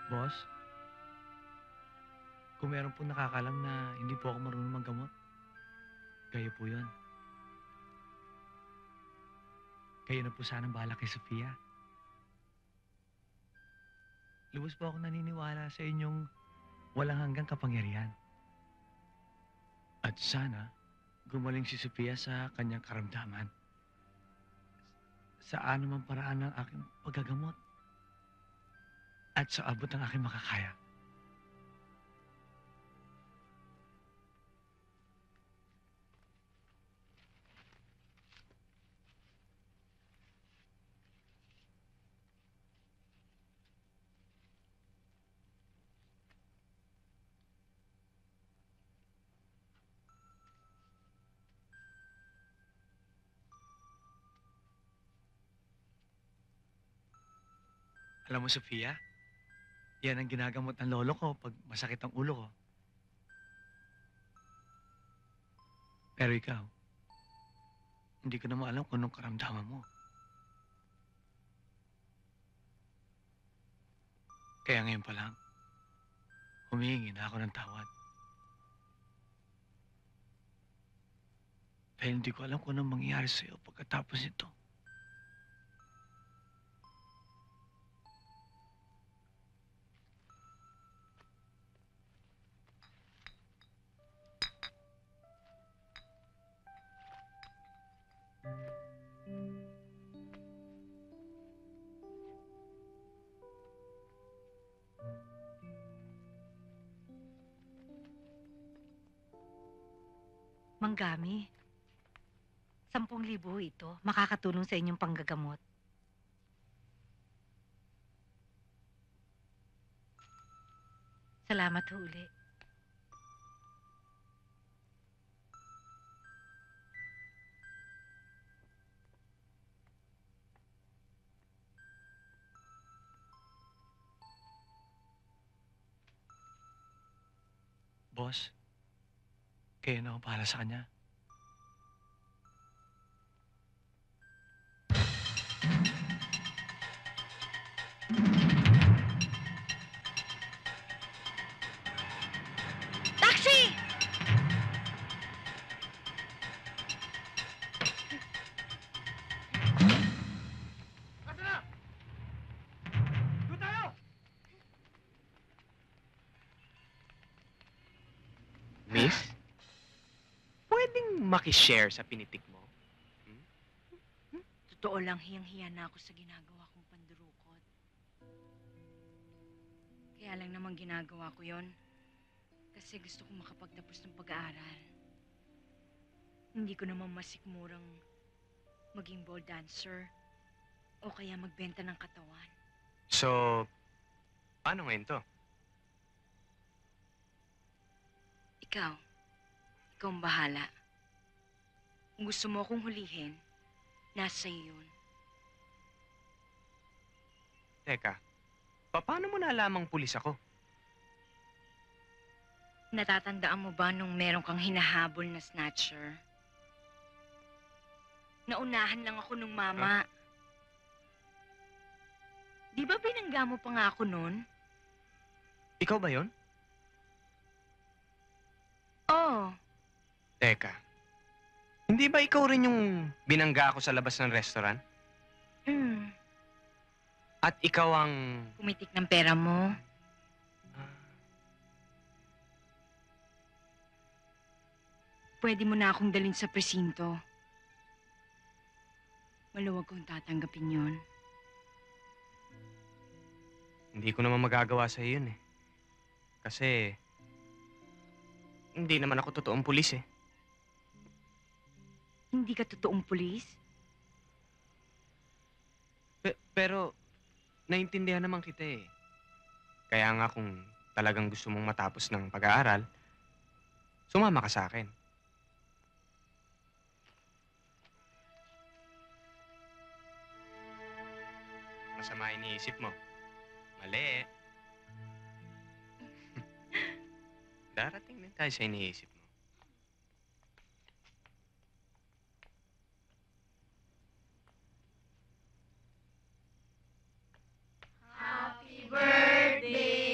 Boss, kung meron po nakakalam na hindi po ako marunong maggamot, kayo po yun. Kayo na po sanang bahala kay Sofia. Lubos po ako naniniwala sa inyong walang hanggang kapangyarihan. At sana, gumaling si Sofia sa kanyang karamdaman. Sa anumang paraan ng aking paggagamot. At sa abot ng aking makakaya. Alam mo, Sofia, yan ang ginagamot ng lolo ko pag masakit ang ulo ko. Pero ikaw, hindi ko naman alam kung anong karamdaman mo. Kaya ngayon pa lang, humihingi na ako ng tawad. Dahil hindi ko alam kung anong mangyayari sa'yo pagkatapos nito. Manggami, 10,000 ito. Makakatulong sa inyong panggagamot. Salamat ho uli. Boss, kaya na ako bahala sa kanya. Taxi! Miss? Pwedeng makishare sa pinitik mo? Totoo lang, hiyang-hiya na ako sa ginagawa kong pandurukot. Kaya lang naman ginagawa ko yon kasi gusto kong makapagtapos ng pag-aaral. Hindi ko naman masikmurang maging ball dancer o kaya magbenta ng katawan. So, paano ngayon to? Ikaw ang bahala. Kung gusto mo akong hulihin, nasa iyo yun. Teka, paano mo nalamang pulis ako? Natatandaan mo ba nung meron kang hinahabol na snatcher? Naunahan lang ako nung mama. Di ba binangga mo pa nga ako nun? Ikaw ba yon? Oo. Teka, hindi ba ikaw rin yung binangga ako sa labas ng restaurant? At ikaw ang... Pumitik ng pera mo. Pwede mo na akong dalhin sa presinto. Maluwag kong tatanggapin yon. Hindi ko naman magagawa sa yun eh. Kasi... hindi naman ako totoong pulis eh. Hindi ka totoong pulis? Pero, naintindihan naman kita eh. Kaya nga kung talagang gusto mong matapos ng pag-aaral, sumama ka sa akin. Masama iniisip mo. Mali. Darating din tayo sa iniisip mo. Happy birthday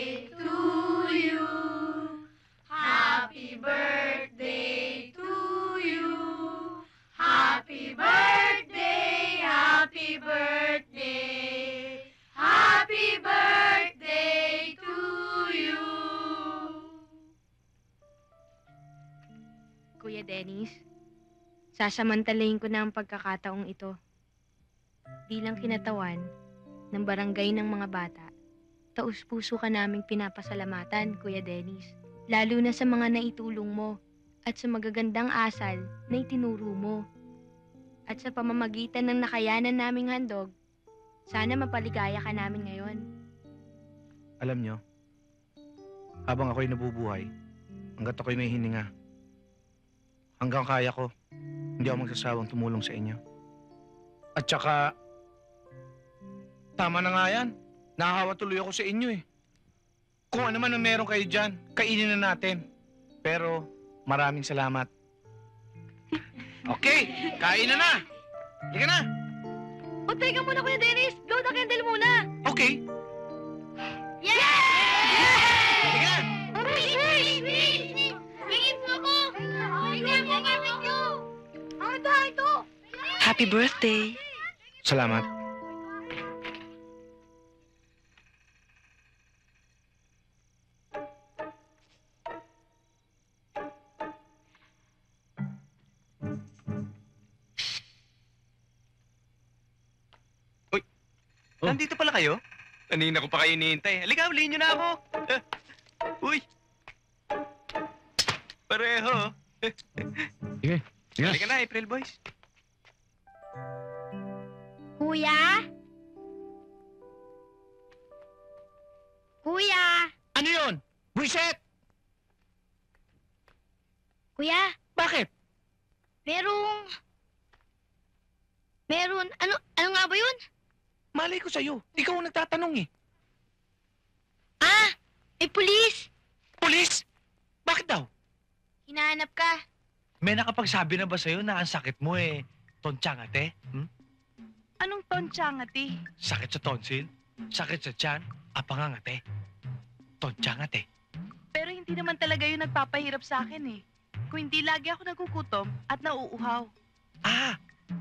Dennis. Sasamantalayin ko na ang pagkakataong ito. Bilang kinatawan ng barangay ng mga bata, taus-puso ka naming pinapasalamatan, Kuya Dennis. Lalo na sa mga naitulong mo at sa magagandang asal na itinuro mo. At sa pamamagitan ng nakayanan naming handog, sana mapaligaya ka namin ngayon. Alam nyo, habang ako'y nabubuhay, hanggat ako'y may hininga, hanggang kaya ko, hindi ako magsasawang tumulong sa inyo. At saka, tama na nga yan. Nahahawa tuloy ako sa inyo eh. Kung ano man ang meron kayo dyan, kainin na natin. Pero, maraming salamat. Okay, kain na na! Halika na! O, teka muna, Kuya Dennis! Blow the candle muna! Okay. Yeah! Halika na! Hingin mo ko! Hingin mo ko! Ito! Happy birthday! Salamat. Nandito pala kayo? Kanina ko pa kayo iniintay. Halika, ulihin nyo na ako. Uy! Pareho. Sige. Halika na, April Boys. Kuya? Kuya? Ano yun? Buiset! Kuya? Bakit? Meron, ano nga ba yun? Malay ko sa'yo. Ikaw ang nagtatanong eh. Pulis! Pulis? Bakit daw? Hinahanap ka. May nakapagsabi na ba sa'yo na ang sakit mo eh, tonsyangate? Anong tonsyangati? Sakit sa tonsil? Sakit sa tiyan? Apangangate? Tonsyangate? Pero hindi naman talaga yun nagpapahirap sa akin eh. Kung hindi lagi ako nagugutom at nauuhaw.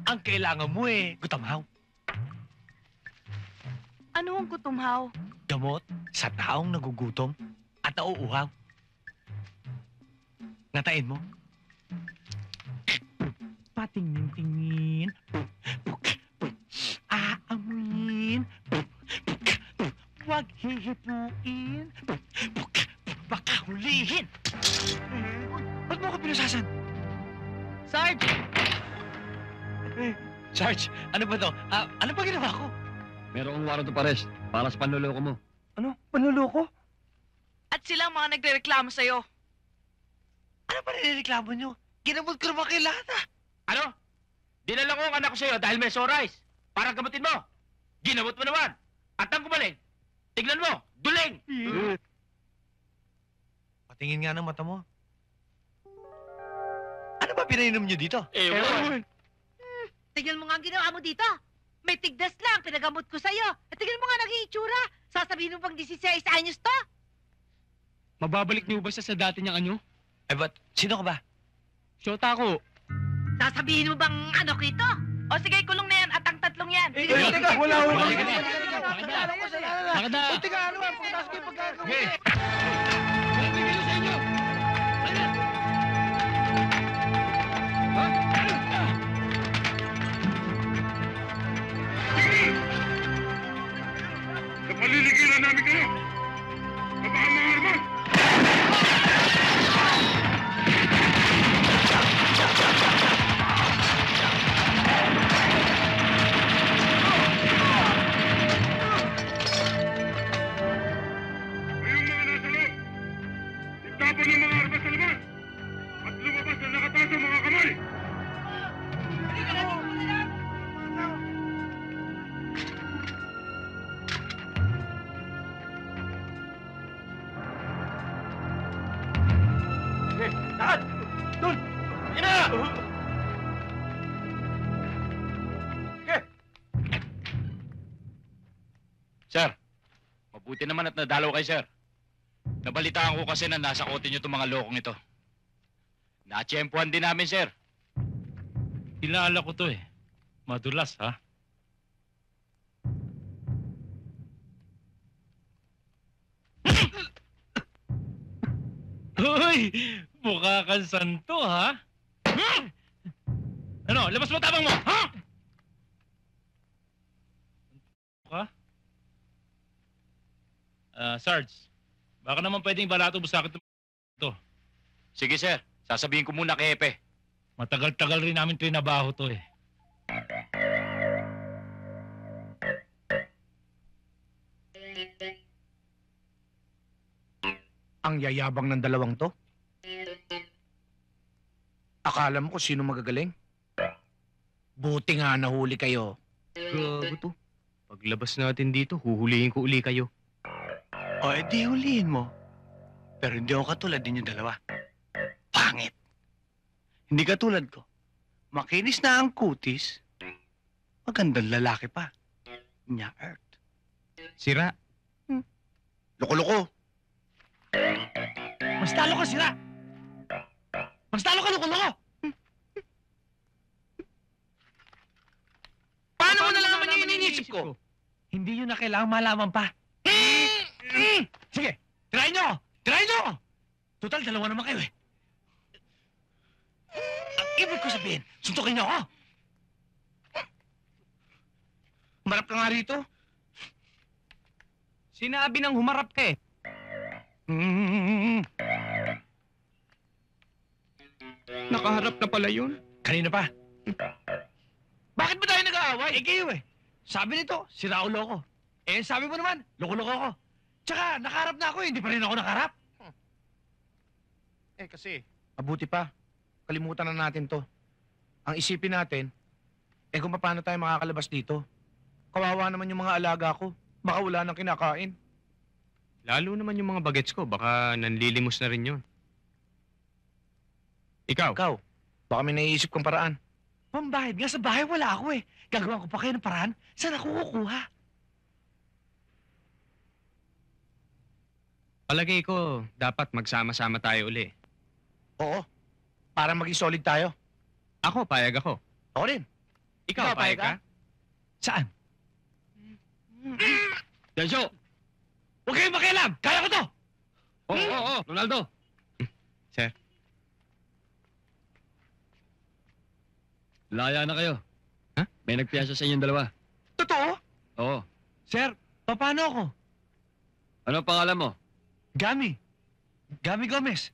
Ang kailangan mo eh, gutamhaw. Ano ang gutumhaw? Gamot sa taong nagugutom at nauuhaw. Natain mo. Patingin-tingin. Aamuin. Huwag hihipuin. Baka hulihin. Ba't mo ka pinasasan? Sarge! Sarge, ano ba to? Ano ba ginawa ko? Meron kong warrant of arrest para sa panluloko mo. Ano? Panluloko? At sila ang mga nagrereklamo sa'yo. Ano ba nireklamo nyo? Ginamot ko naman kayo lahat Ano? Dinala ko ang anak ko sa'yo dahil may sore eyes. Para gamutin mo. Ginamot mo naman. At ang gumaling, tignan mo, duling! Patingin nga ng mata mo. Ano ba pinainom nyo dito? Ewan. Tignan mo nga ang ginawa mo dito. May tigdas lang, pinagamot ko sa'yo. At tignan mo nga naging itsura. Sasabihin mo pang 16 anyos to? Mababalik niyo ba siya sa dati niyang anyo? Eh, ba't? Sino ka ba? Shota ko. Sasabihin mo bang ano ito? O sige, kulong na yan at ang tatlong yan. Teka, wala ko. Baka na. Teka, ano ba? Pagkas ko yung pagkakamot. Walang bibili sa inyo. Ano? Napaliligiran namin kayo! Mabaka mga armas! Kayong mga nasa loob, itapon ng mga armas sa labas at lumabas na nakataas ang mga kamay! Sir, mabuti naman at nadalaw kay sir. Nabalitaan ko kasi na nasa kote niyo itong mga lokong ito. Natsyempuhan din namin, sir. Kilala ko to eh. Madulas, ha? Hoy! Mukha kang santo, ha? Ano? Labas mo tabang mo! Ha? Ka? Sarge, baka naman pwedeng balato mo sa akin ito. Sige, sir. Sasabihin ko muna kay Hepe. Matagal-tagal rin namin trinabaho to eh. Ang yayabang ng dalawang to. Akala mo kung sino magagaling? Buti nga nahuli kayo. Gago to. Paglabas natin dito, huhulihin ko uli kayo. O, edi hulihin mo. Pero hindi ako katulad din yung dalawa. Pangit. Hindi katulad ko. Makinis na ang kutis. Magandang lalaki pa. Nya Earth. Sira. Loko-loko. Mas talo ka, sira! Mas talo ka, loko-loko! Paano mo nalaman yung iniisip ko? Hindi yun na kailangang malaman pa. Sige, try nyo! Try nyo! Total, dalawa naman kayo eh. Ang ibig ko sabihin, suntukin nyo ako! Marap ka nga rito. Sinabi nang humarap ka eh. Nakaharap na pala yun. Kanina pa. Bakit ba tayo nag-aaway? Eh kayo eh. Sabi nito, sira ulo ko. Eh sabi mo naman, loko-loko ko. Tsaka nakaharap na ako, hindi pa rin ako nakaharap. Eh kasi, mabuti pa. Kalimutan na natin to. Ang isipin natin, eh kung paano tayo makakalabas dito. Kawawa naman yung mga alaga ko. Baka wala nang kinakain. Lalo naman yung mga bagets ko, baka nanlilimos na rin yun. Ikaw? Ikaw, baka may naiisip kang paraan. Pambahid nga sa bahay, wala ako eh. Gagawa ko pa kayo ng paraan, saan ako kukuha? Palagay ko, dapat magsama-sama tayo uli. Oo, para maging solid tayo. Ako, payag ako. Ako rin. Ikaw, payag ka? Saan? Densyo! Huwag kayong makialam! Kaya ko to! Oo, Ronaldo! Sir? Laya na kayo. Ha? May nagpiyasa sa inyong dalawa. Totoo? Oo. Sir, paano ako? Ano ang pangalan mo? Gami. Gami Gomez.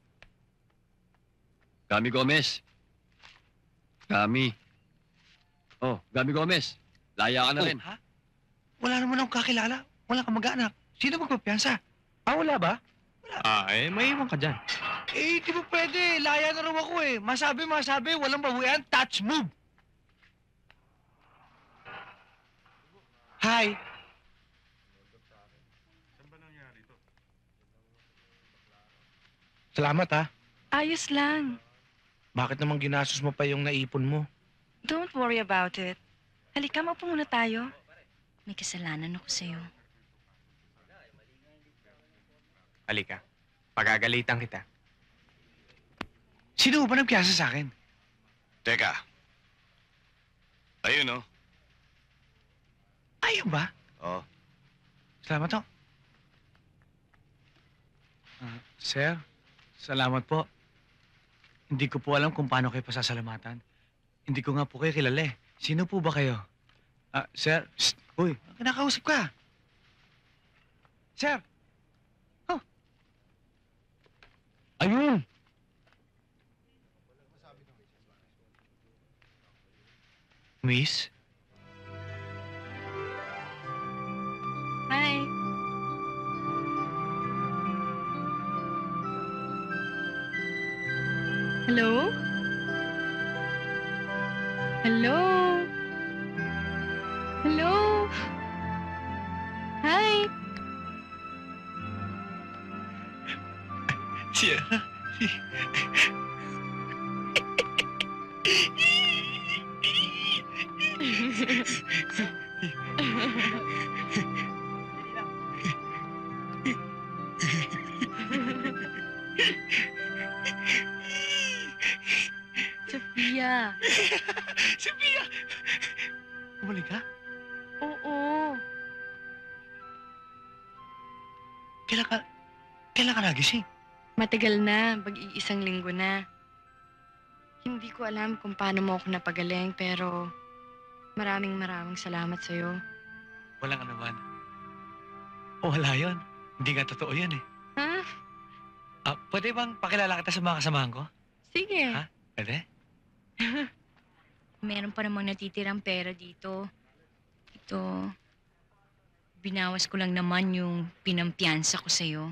Gami Gomez. Gami. Oh, Gami Gomez. Laya ka na rin. Ha? Wala naman akong kakilala. Wala kang mag-anak. Sino magpapiyansa? Wala ba? May iwan ka dyan. Eh, di ba pwede? Laya na raw ako eh. Masabi, walang bawian, touch move. Hi. Salamat ha. Ayos lang. Bakit naman ginastos mo pa yung naipon mo? Don't worry about it. Halika, maupo muna tayo. May kasalanan ako sa'yo. Halika. Pagagalitan kita. Sino ba nagpiyasa sa akin? Teka. Ayun, oh. Ayun ba? Oh. Salamat ho. Sir, salamat po. Hindi ko po alam kung paano kayo pasasalamatan. Hindi ko nga po kayo kilala eh. Sino po ba kayo? Sir, shh, uy, kinakausap ka. Sir! Oh. Ayun! Miss? Hi. Hello? Hello? Hello? Hi. Siya. Sophia. Sophia! Bumalik ka? Oo. Kailan ka nagising? Matagal na. Mag-iisang linggo na. Hindi ko alam kung paano mo ako napagaling, pero maraming salamat sa'yo. Walang anuman. O wala yun. Hindi nga totoo yun eh. Ha? Pwede bang pakilala kita sa mga kasamahan ko? Sige. Ha? Pwede? Meron pa namang natitirang pera dito. Ito, binawas ko lang naman yung pinampiyansa ko sa'yo.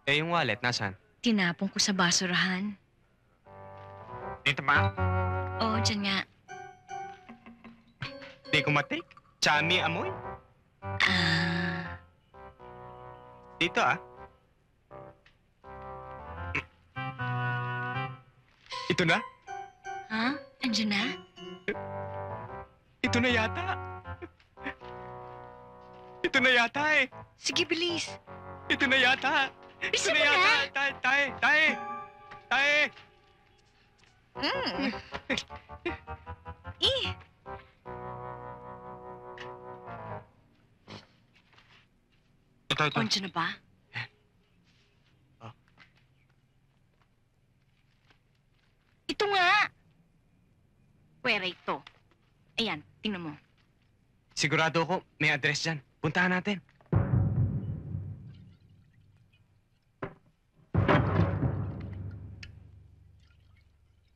Eh, yung wallet, nasaan? Tinapon ko sa basurahan. Dito ba? Oo, dyan nga. Di ko matik. Chami amoy. Dito Ito na? Ha? Andiyan na? Ito na yata. Ito na yata eh. Sige, bilis. Ito na yata. Bisa Ito na mo yata. na? Tae. Ito. Andiyan na ba? Oh. Ito nga. Pwera ito. Ayan, tingnan mo. Sigurado ako may address dyan. Puntahan natin.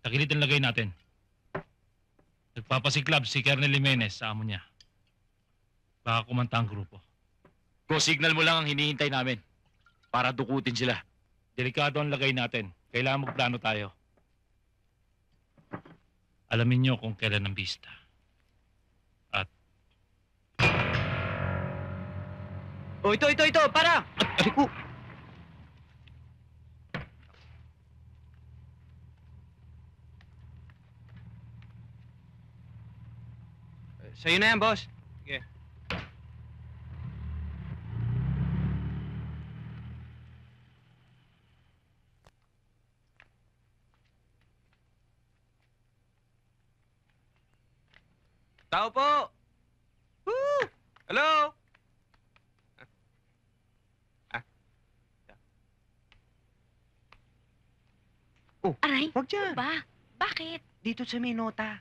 Takilid ang lagay natin. Nagpapasiklab si Colonel Jimenez sa amo niya. Baka kumanta ang grupo. Go signal mo lang ang hinihintay namin para dukutin sila. Delikado ang lagay natin. Kailangan magplano tayo. Alamin niyo kung kailan ang bista. At Oh, ito. Para! Aray ko. Sa'yo na yan, boss. Sige. Tao po! Woo! Hello? Aray, Wag dyan. ba? Bakit? Dito sa may nota.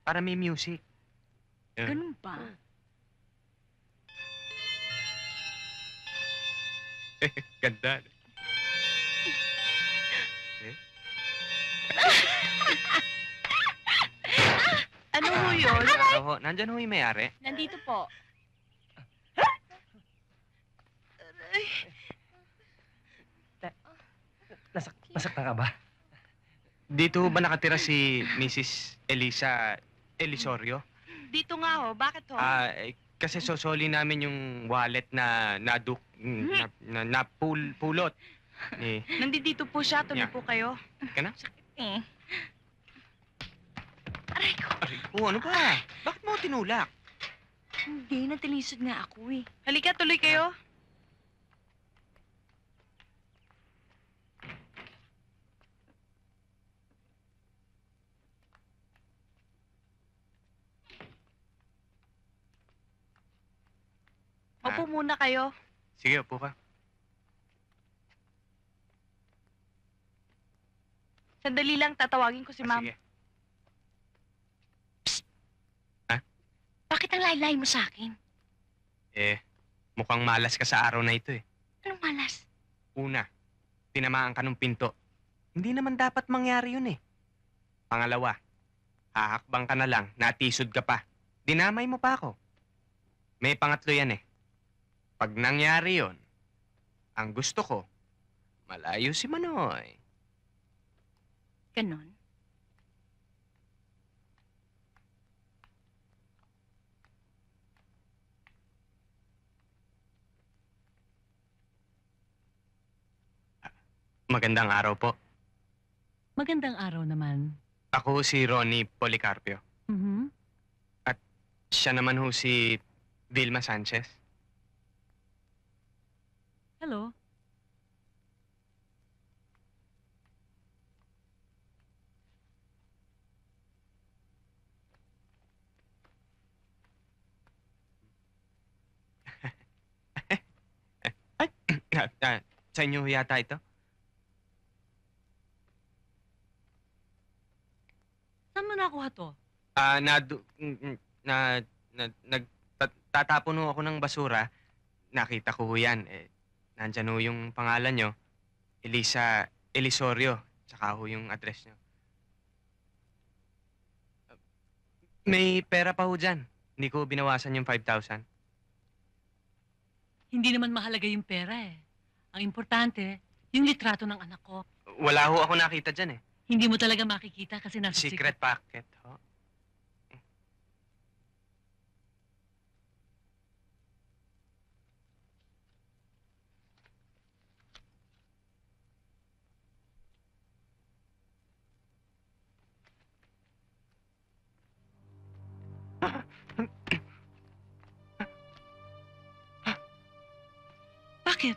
Para may music. Ganun ba? Ganda. Ano ho yun? Ho, nandyan ho yung may-ari. Nandito po. Nasaktan ka ba? Dito ho ba nakatira si Mrs. Elisa Elisorio? Dito nga ho. Bakit ho? Kasi sosoli namin yung wallet na pulot. Eh, Nandito po siya. Tuloy Yeah. po kayo. ka na? Eh. Aray ko. Aray ko, ano ba? Bakit mo tinulak? Hindi, natilisod nga ako eh. Halika, tuloy kayo. Opo muna kayo. Sige, upo ka. Sandali lang, tatawagin ko si ma'am. Sige. Bakit ang laylay mo sa akin? Mukhang malas ka sa araw na ito eh. Anong malas? Una, tinamaan ka ng pinto. Hindi naman dapat mangyari yun eh. Pangalawa, hahakbang ka na lang, natisod ka pa. Dinamay mo pa ako. May pangatlo yan eh. Pag nangyari yon, ang gusto ko, malayo si Manoy. Ganon? Magandang araw po. Magandang araw naman. Ako si Ronnie Policarpio. Mhm. Siya naman ho si Vilma Sanchez. Hello. Sa inyo ho yata ito? Saan mo nakuha to? Nagtatapon ho ako ng basura. Nakita ko ho yan. Nandyan ho yung pangalan nyo. Elisa Elisorio. Tsaka ho yung address nyo. May pera pa ho dyan. Hindi ko binawasan yung 5,000. Hindi naman mahalaga yung pera eh. Ang importante, yung litrato ng anak ko. Wala ho ako nakita dyan eh. Hindi mo talaga makikita kasi nasa Secret packet ho. Bakit?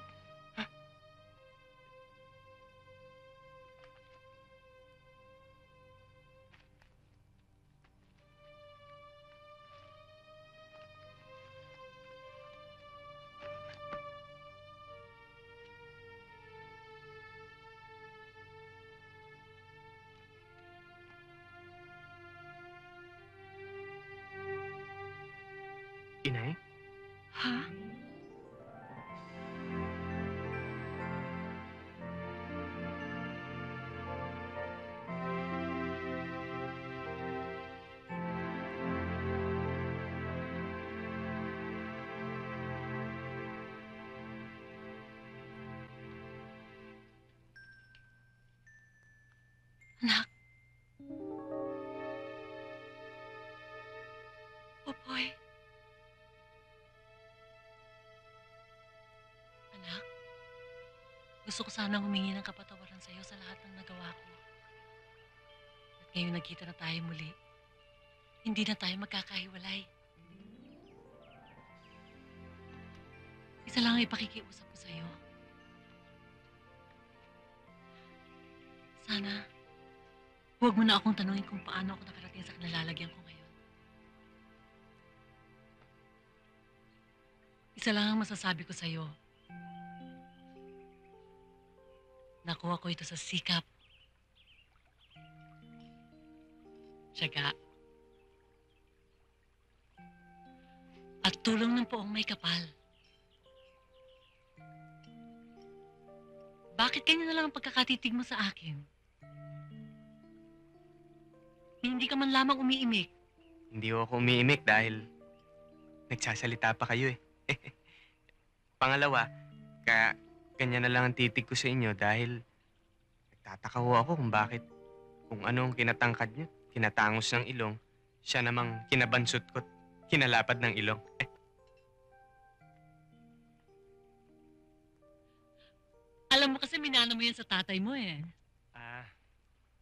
Inay? Ha? Anak. Popoy. Anak, gusto ko sanang humingi ng kapatawaran sa'yo sa lahat ng nagawa ko. At ngayon nagkita na tayo muli, hindi na tayo magkakahiwalay. Isa lang ang ipakikiusap ko sa'yo. Sana, huwag mo na akong tanungin kung paano ako nakarating sa kinalalagyan ko ngayon. Isa lang ang masasabi ko sa'yo. Nakuha ko ito sa sikap, tiyaga, at tulong ng poong may kapal. Bakit ganyan na lang ang pagkakatitig mo sa akin? Hindi ka man lamang umiimik. Hindi ho ako umiimik dahil nagsasalita pa kayo eh. Pangalawa, kaya ganyan na lang ang titig ko sa inyo dahil nagtataka ho ako kung bakit, kung anong kinatangkad nyo, kinatangos ng ilong, siya namang kinabansot ko't kinalapad ng ilong. Alam mo kasi minana mo yan sa tatay mo eh.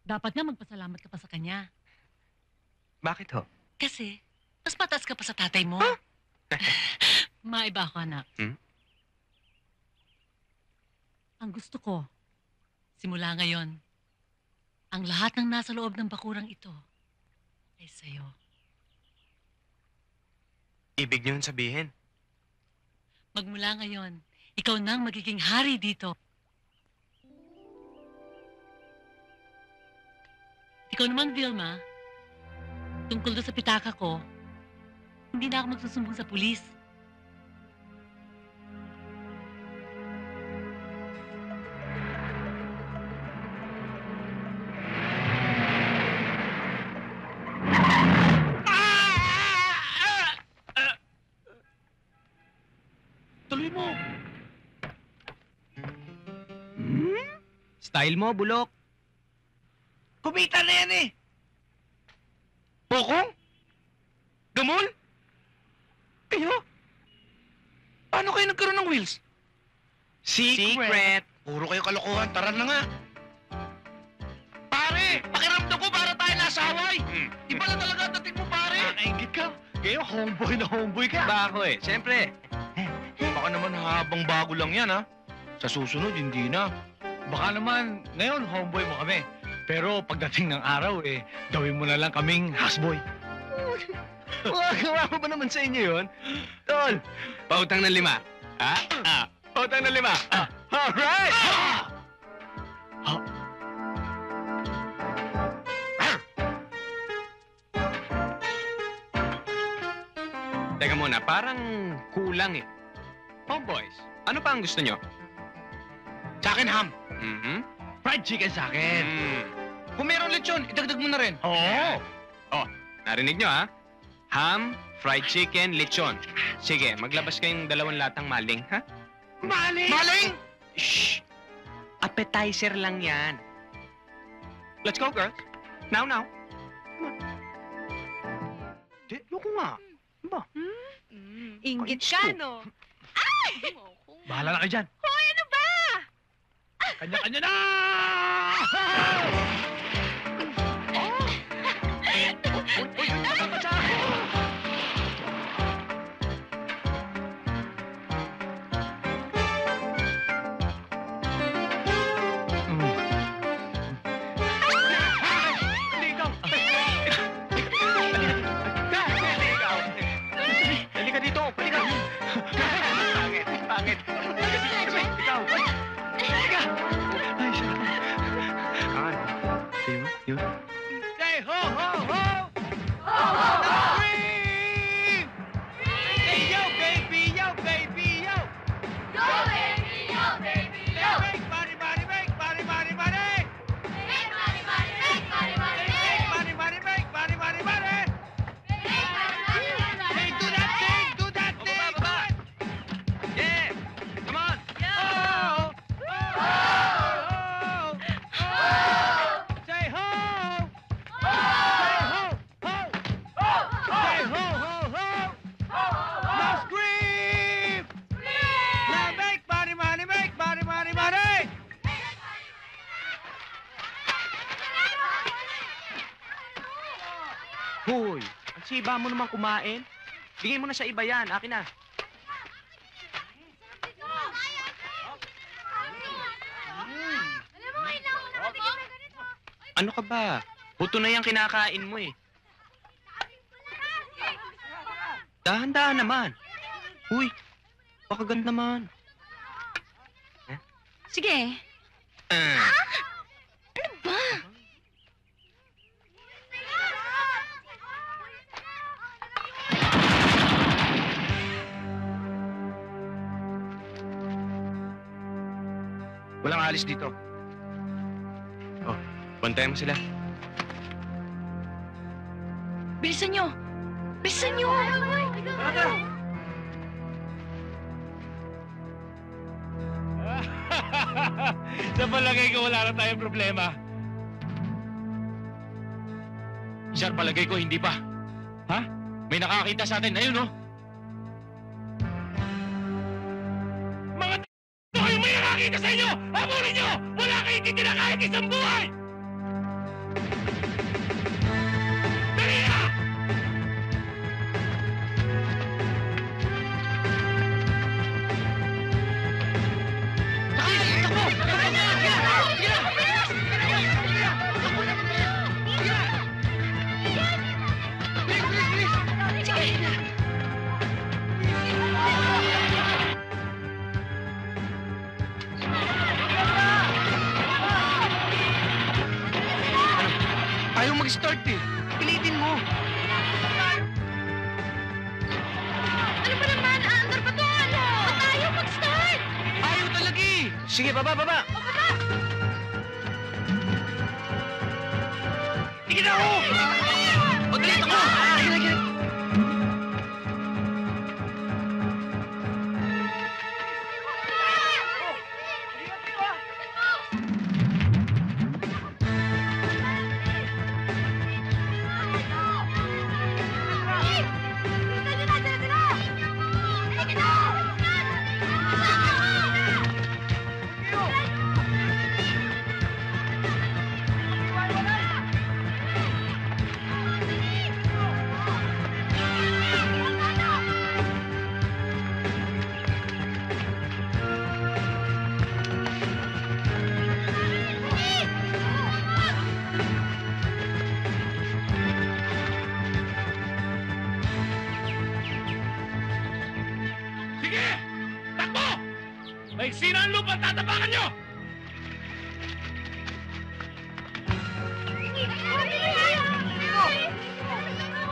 Dapat nga magpasalamat ka pa sa kanya. Bakit ho? Kasi, mas patas ka pa sa tatay mo. Maiba ako, anak. Ang gusto ko, simula ngayon, ang lahat ng nasa loob ng bakurang ito ay sa'yo. Ibig niyo sabihin? Magmula ngayon, ikaw nang magiging hari dito. Ikaw naman, Vilma, tungkol doon sa pitaka ko, hindi na ako magsusumbong sa pulis. Tuloy mo! Style mo, bulok. Kumita na yan eh! Bokong? Gamol? Kayo? Paano kayo nagkaroon ng wheels? Secret! Puro kayo kalokohan, tara na nga. Pare, pakiramdam ko para tayo nasa Hawaii. Iba na talaga ang dating mo, pare. Nakaingit ka. Kayo, homeboy na homeboy ka. Ba ako eh, siyempre. Baka naman habang bago lang yan, ha? Sa susunod, hindi na. Baka naman, ngayon, homeboy mo kami. Pero pagdating ng araw, gawin mo na lang kaming houseboy. Gawa ko ba naman sa inyo yun? Tol, pautang ng 5. Ha? Pautang ng 5. Alright! Teka muna, parang kulang eh. Homeboys, ano pa ang gusto nyo? Sa akin, ham. Mhm. Fried chicken sa akin. Kung meron lechon, idagdag mo na rin. Oo. Oh, narinig nyo ha? Ham, fried chicken, lechon. Sige, maglabas kayong 2 latang maling, ha? Maling! Maling! Shh! Appetizer lang yan. Let's go, girls. Now. Come on. Di, loko nga. Ano ba? Ingit ka, no? Bahala na kayo dyan. Hoy, ano ba? Kanya-kanya na! Halika dito, halika. Pangit. Ikaw. Yun. Say ho, ho, ho! Scream! Say yo, baby, yo, baby, yo! Yo, baby, yo, baby, yo! Make money, money, make money, money, money! Make money, money, make money, money, Make money, money, make money, money, money! Hey, do that thing, do that thing! Yeah! Come on! Oh! Oh! Oh! Say ho! Say ho! Ho! Say ho, ho, ho! Now scream! Now make money, money, make money, money, money! Hoy, ang siba mo naman kumain. Bigay mo na sa iba yan. Akin na. Alam mo, ngayon lang ako nakatikim na ganito. Ano ka ba? Puto na yung kinakain mo eh. Dahan-dahan naman. Uy, baka ganda naman. Sige. Ano ba? Walang alis dito. Oh, bantayan mo sila. Bilisan nyo! Bilisan nyo! Sa palagay ko, wala na tayong problema. Sir, palagay ko hindi pa. Ha? May nakakita sa atin. Ayun, no? Mga kayo may nakakita sa inyo! Habulin nyo! Wala kayong titirang kahit isang buhay! Dali na! Ayaw mag-start eh. Pilitin mo. Ano ba naman? Aandar pa to, ano? Ba't tayo mag-start? Ayaw talaga eh. Sige, baba. Tigil ako! O, dali ako! Gila. Sige! Takbo! May sina ang lupa, tatapakan nyo!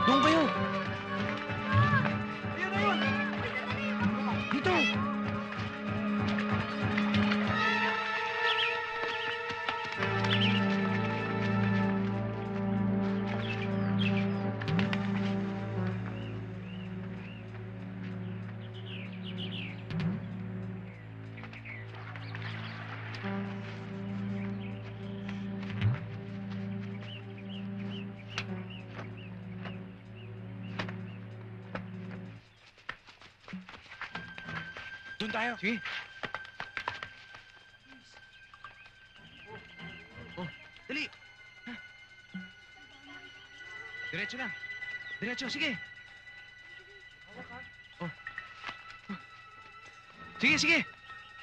Doon kayo. Doon tayo. Sige. Oh, dali. Diretso lang. Diretso, sige. Oh. Sige, sige.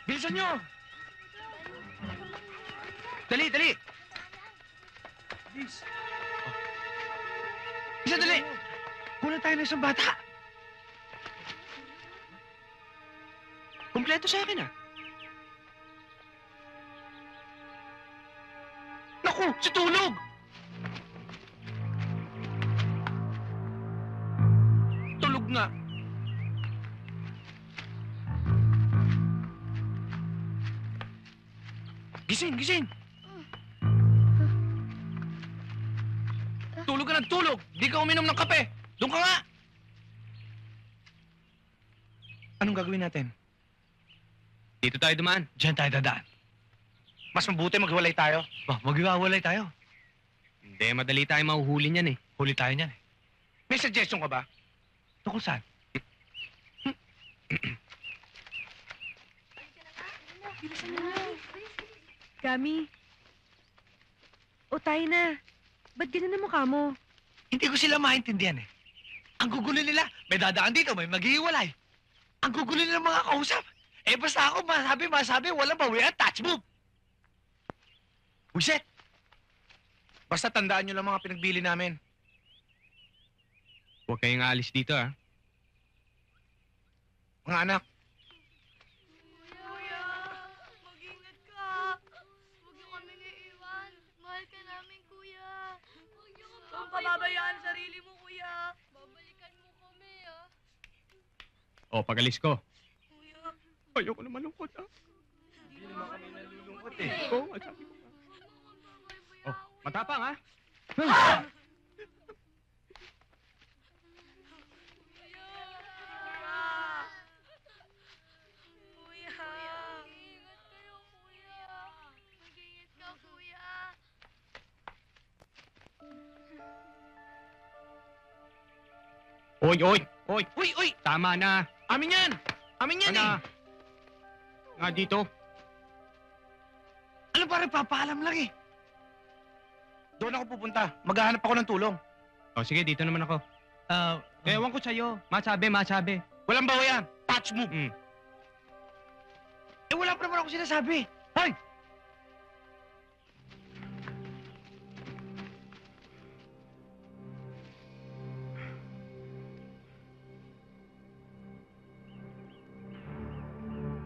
Bilisan nyo. Dali, dali. Please. Isa, dali. Kulang tayo ng isang bata. Kompleto sa akin, ah. Naku, si Tulog! Tulog nga. Gising, gising! Tulog ka ng tulog! Di ka uminom ng kape! Doon ka nga! Anong gagawin natin? Dito tayo dumaan. Diyan tayo dadaan. Mas mabuti maghiwalay tayo. Maghiwalay tayo. Hindi, madali tayo mahuhuli niyan eh. Huli tayo niyan eh. May suggestion ka ba? Tungkol saan? Kami. O tayo na. Ba't ganun ang mukha mo? Hindi ko sila maintindihan eh. Ang gugulo nila, may dadaan dito, may maghihiwalay. Ang gugulo nila mga kausap. Eh basta ako masabi, walang bawian, touch move. Buset! Basta tandaan nyo lang mga pinagbili namin. Huwag kayong aalis dito, ah. Mga anak, Kuya, mag-ingat ka. Huwag niyo kaming iiwan. Mahal ka namin, kuya. Huwag niyo kami Huwag pababayaan ang sarili mo, kuya. Babalikan mo kami, ah. O, pag-alis ko. Kuya. Ayoko na malungkot, ah. hindi naman kami nalulungkot eh. Oo, nga, sabi ko. Oh, matapang, ah. Kuya. Mag-ingat kayo, kuya. Mag-ingat ka, kuya. Oy, oy, oy. Uy, uy! Tama na. Amin yan! Amin yan eh! Nga dito. Ano ba rin, papaalam lang eh. Doon ako pupunta. Maghahanap ako ng tulong. O, sige, dito naman ako. Ewan ko sa'yo. Masabi, masabi. Walang bawayan. Touch move. Eh wala pa naman ako sinasabi. Hoy!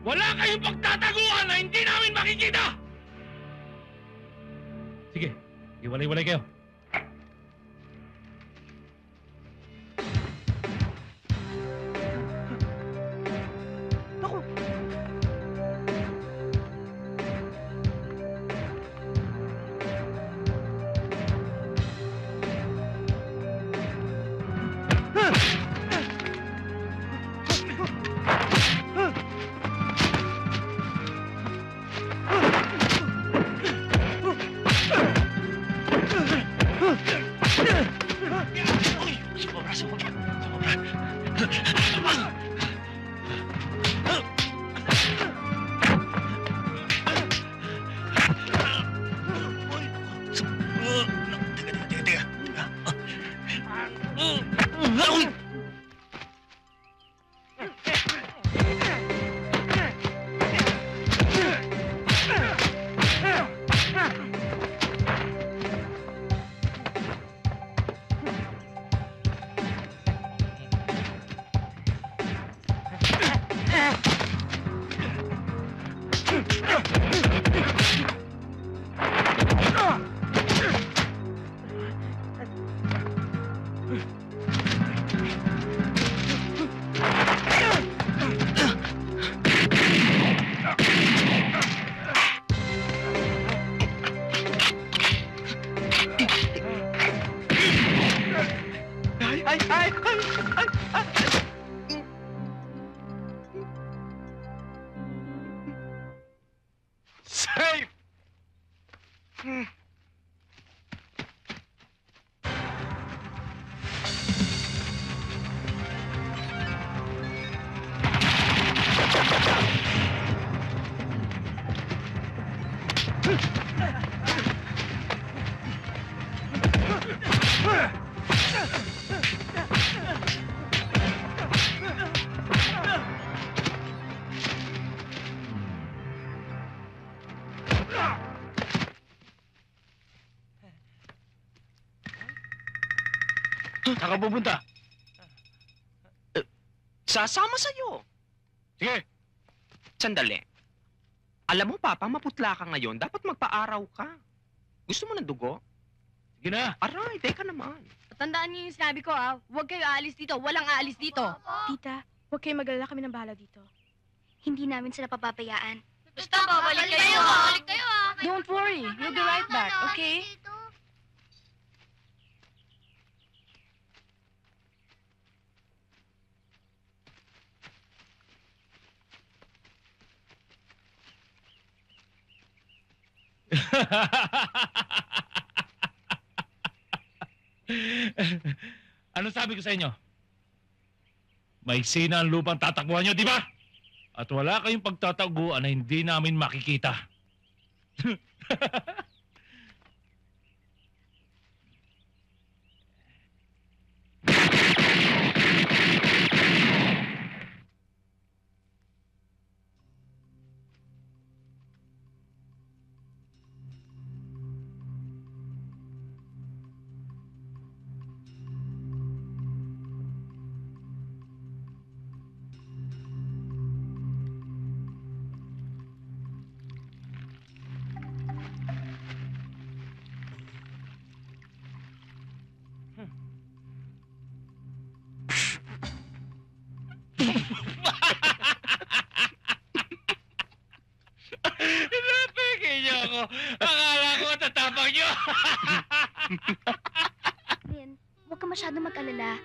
Wala kayong pagtataguan na hindi namin makikita! Sige, iwalay-walay kayo. Safe! Saan ka pupunta? Sasama sa'yo. Sige. Sandali. Alam mo, Papa, maputla ka ngayon. Dapat magpa-araw ka. Gusto mo ng dugo? Sige na. Aray, teka naman. Tandaan niyo yung sinabi ko, ah. Huwag kayo aalis dito. Walang aalis dito. Tita, huwag kayo mag-alala, kami ng bahala dito. Hindi namin sila papabayaan. Basta babalik kayo, Babalik kayo, Don't worry, we'll be right back, okay? Ano sabi ko sa inyo? Maiksi na ang lupang tatakbuhan nyo, di ba? At wala kayong pagtataguan na hindi namin makikita. Napigil niyo ako. Akala ko tatapang niyo. Lin, huwag ka masyadong mag-alala.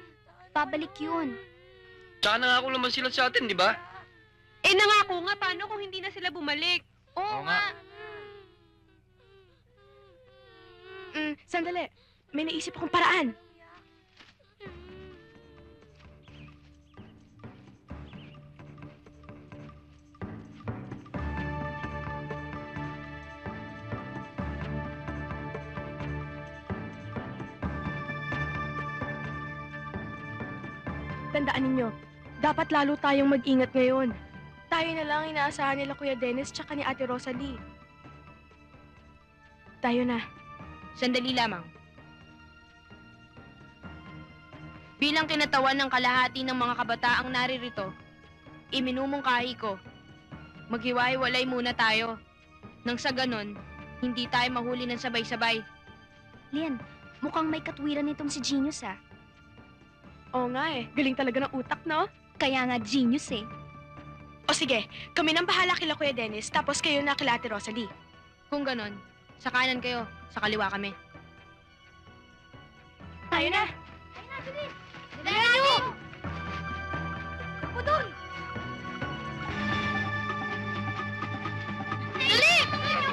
Babalik yun. Tsaka nangako naman sila sa atin, di ba? Eh, nangako nga. Paano kung hindi na sila bumalik? Oo nga. Sandali. May naisip akong paraan. Tandaan ninyo, dapat lalo tayong mag-ingat ngayon. Tayo na lang inaasahan nila Kuya Dennis tsaka ni Ate Rosalie. Tayo na. Sandali lamang. Bilang kinatawan ng kalahati ng mga kabataang naririto, iminumungkahi ko, maghiwa-hiwalay muna tayo. Nang sa ganon, hindi tayo mahuli ng sabay-sabay. Lin, mukhang may katwiran nitong si Genius, ah. Oo nga eh, galing talaga ng utak, no? Kaya nga genius eh. O sige, kami nang bahala kila Kuya Dennis, tapos kayo na kila Ate Rosalie. Kung ganon, sa kanan kayo, sa kaliwa kami. Tayo na! Dali nyo! Ako dun! Dali!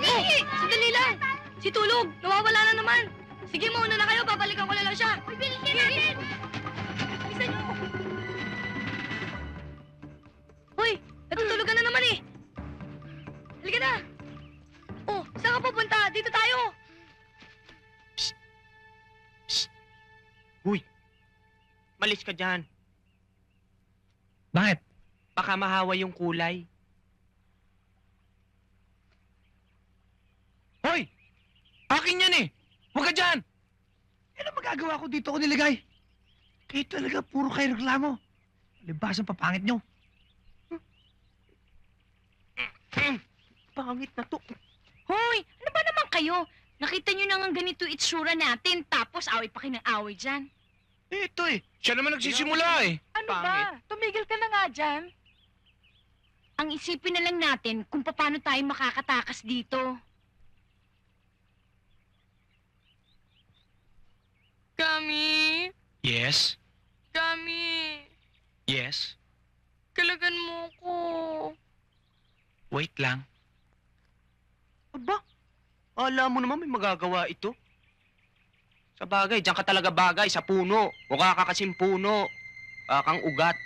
Dali! Sandali lang! Si Tulog, nawawala na naman! Sige, mauna na kayo, babalikan ko na lang siya! Uy, bilisin natin! Isa nyo! Hoy! Natutulog ka na naman eh! Halika na! Oh, saan ka pupunta? Dito tayo! Malis ka dyan. Bakit? Baka mahawa yung kulay. Hoy! Akin yan eh! Huwag ka dyan! Ano magagawa ko dito ko nilagay? Kayo talaga, puro kayo reklamo. Libasang papangit nyo. Pangit na to. Hoy! Ano ba naman kayo? Nakita nyo na nga ganito itsura natin, tapos away pa kayo ng away dyan. Ito eh. Siya naman nagsisimula eh. Ano ba? Tumigil ka na nga dyan. Ang isipin na lang natin kung paano tayo makakatakas dito. Kami, Yes? kami, Yes? kalagan mo ko. Wait lang. Aba, alam mo naman may magagawa ito. Sa bagay, diyan ka talaga bagay sa puno. Mukha ka kasing puno. Kang ugat.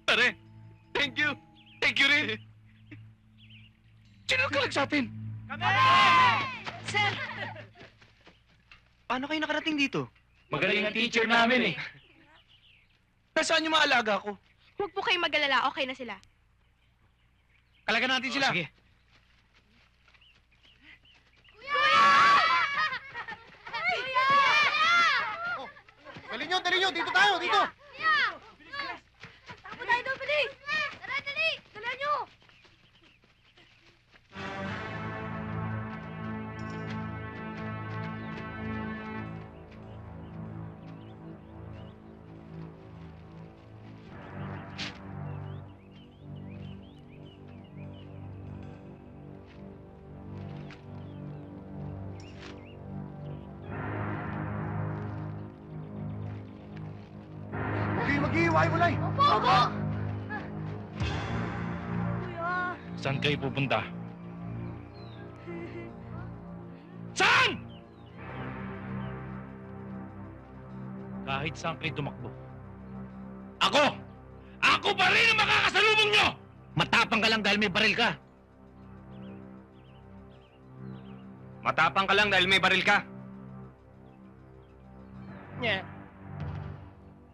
Pare, thank you. Thank you rin. Sino nagkalag sa atin? Sir! Paano kayo nakarating dito? Magaling ang teacher namin eh. Nasaan yung mga alaga ko? Huwag po kayong mag-alala. Okay na sila. Kalagan natin sila. Sige. Dali nyo, dito tayo, dito. Takbo tayo doon, bilis! Tara, dali! Dala nyo! Mag-iiway mo, Lay. Opo! Kuya! Saan kayo pupunta? Saan? Kahit saan kayo tumakbo. Ako! Ako pa rin ang makakasalubong nyo! Matapang ka lang dahil may baril ka. Matapang ka lang dahil may baril ka.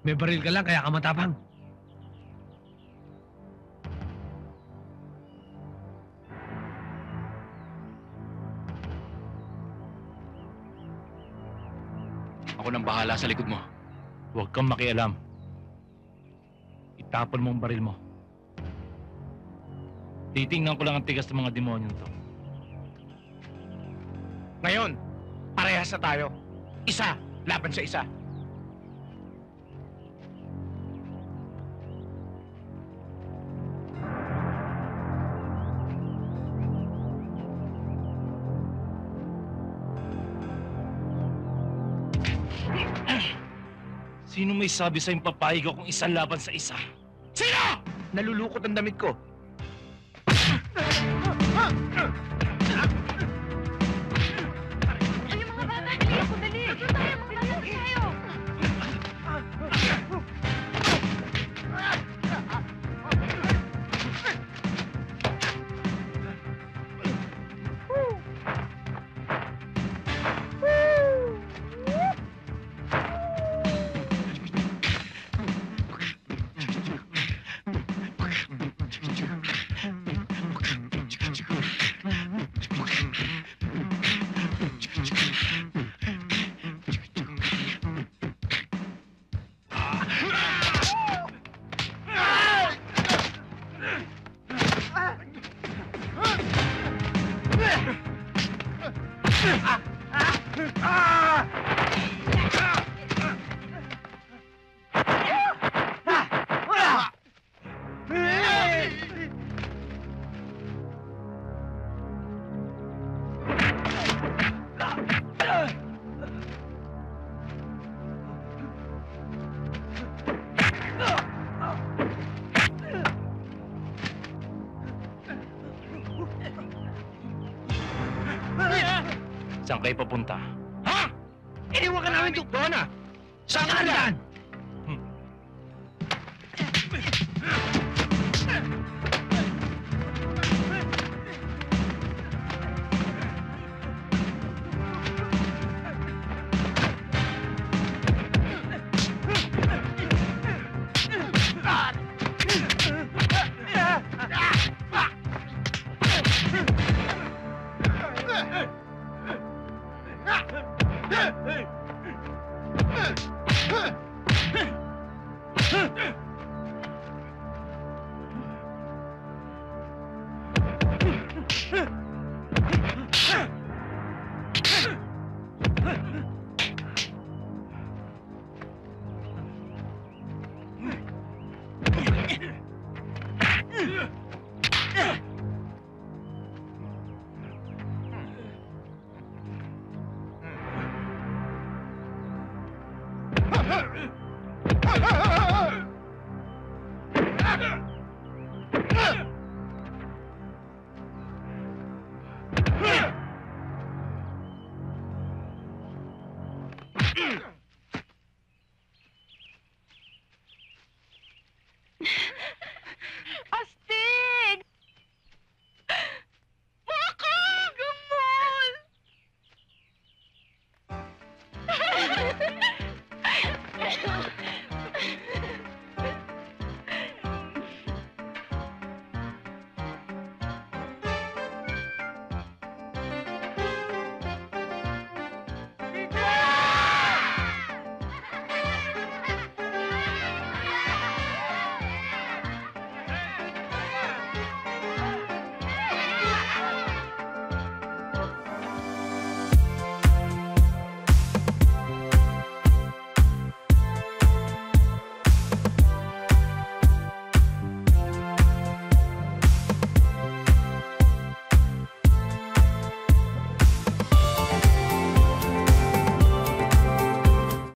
May baril ka lang, kaya ka matapang. Ako nang bahala sa likod mo. Huwag kang makialam. Itapon mo ang baril mo. Titingnan ko lang ang tigas ng mga demonyo to. Ngayon, parehas na tayo. Isa, laban sa isa. Sino may sabi sa'yong papayag akong isang laban sa isa? Sino? Nalulukot ang damit ko. Ay, mga bata! Dali ako, dali! Doon tayo, mga bata! Tayo! Saan kayo papunta? Ha? Iniwan ka namin doon, ah. Saan ka nandaan? Ha!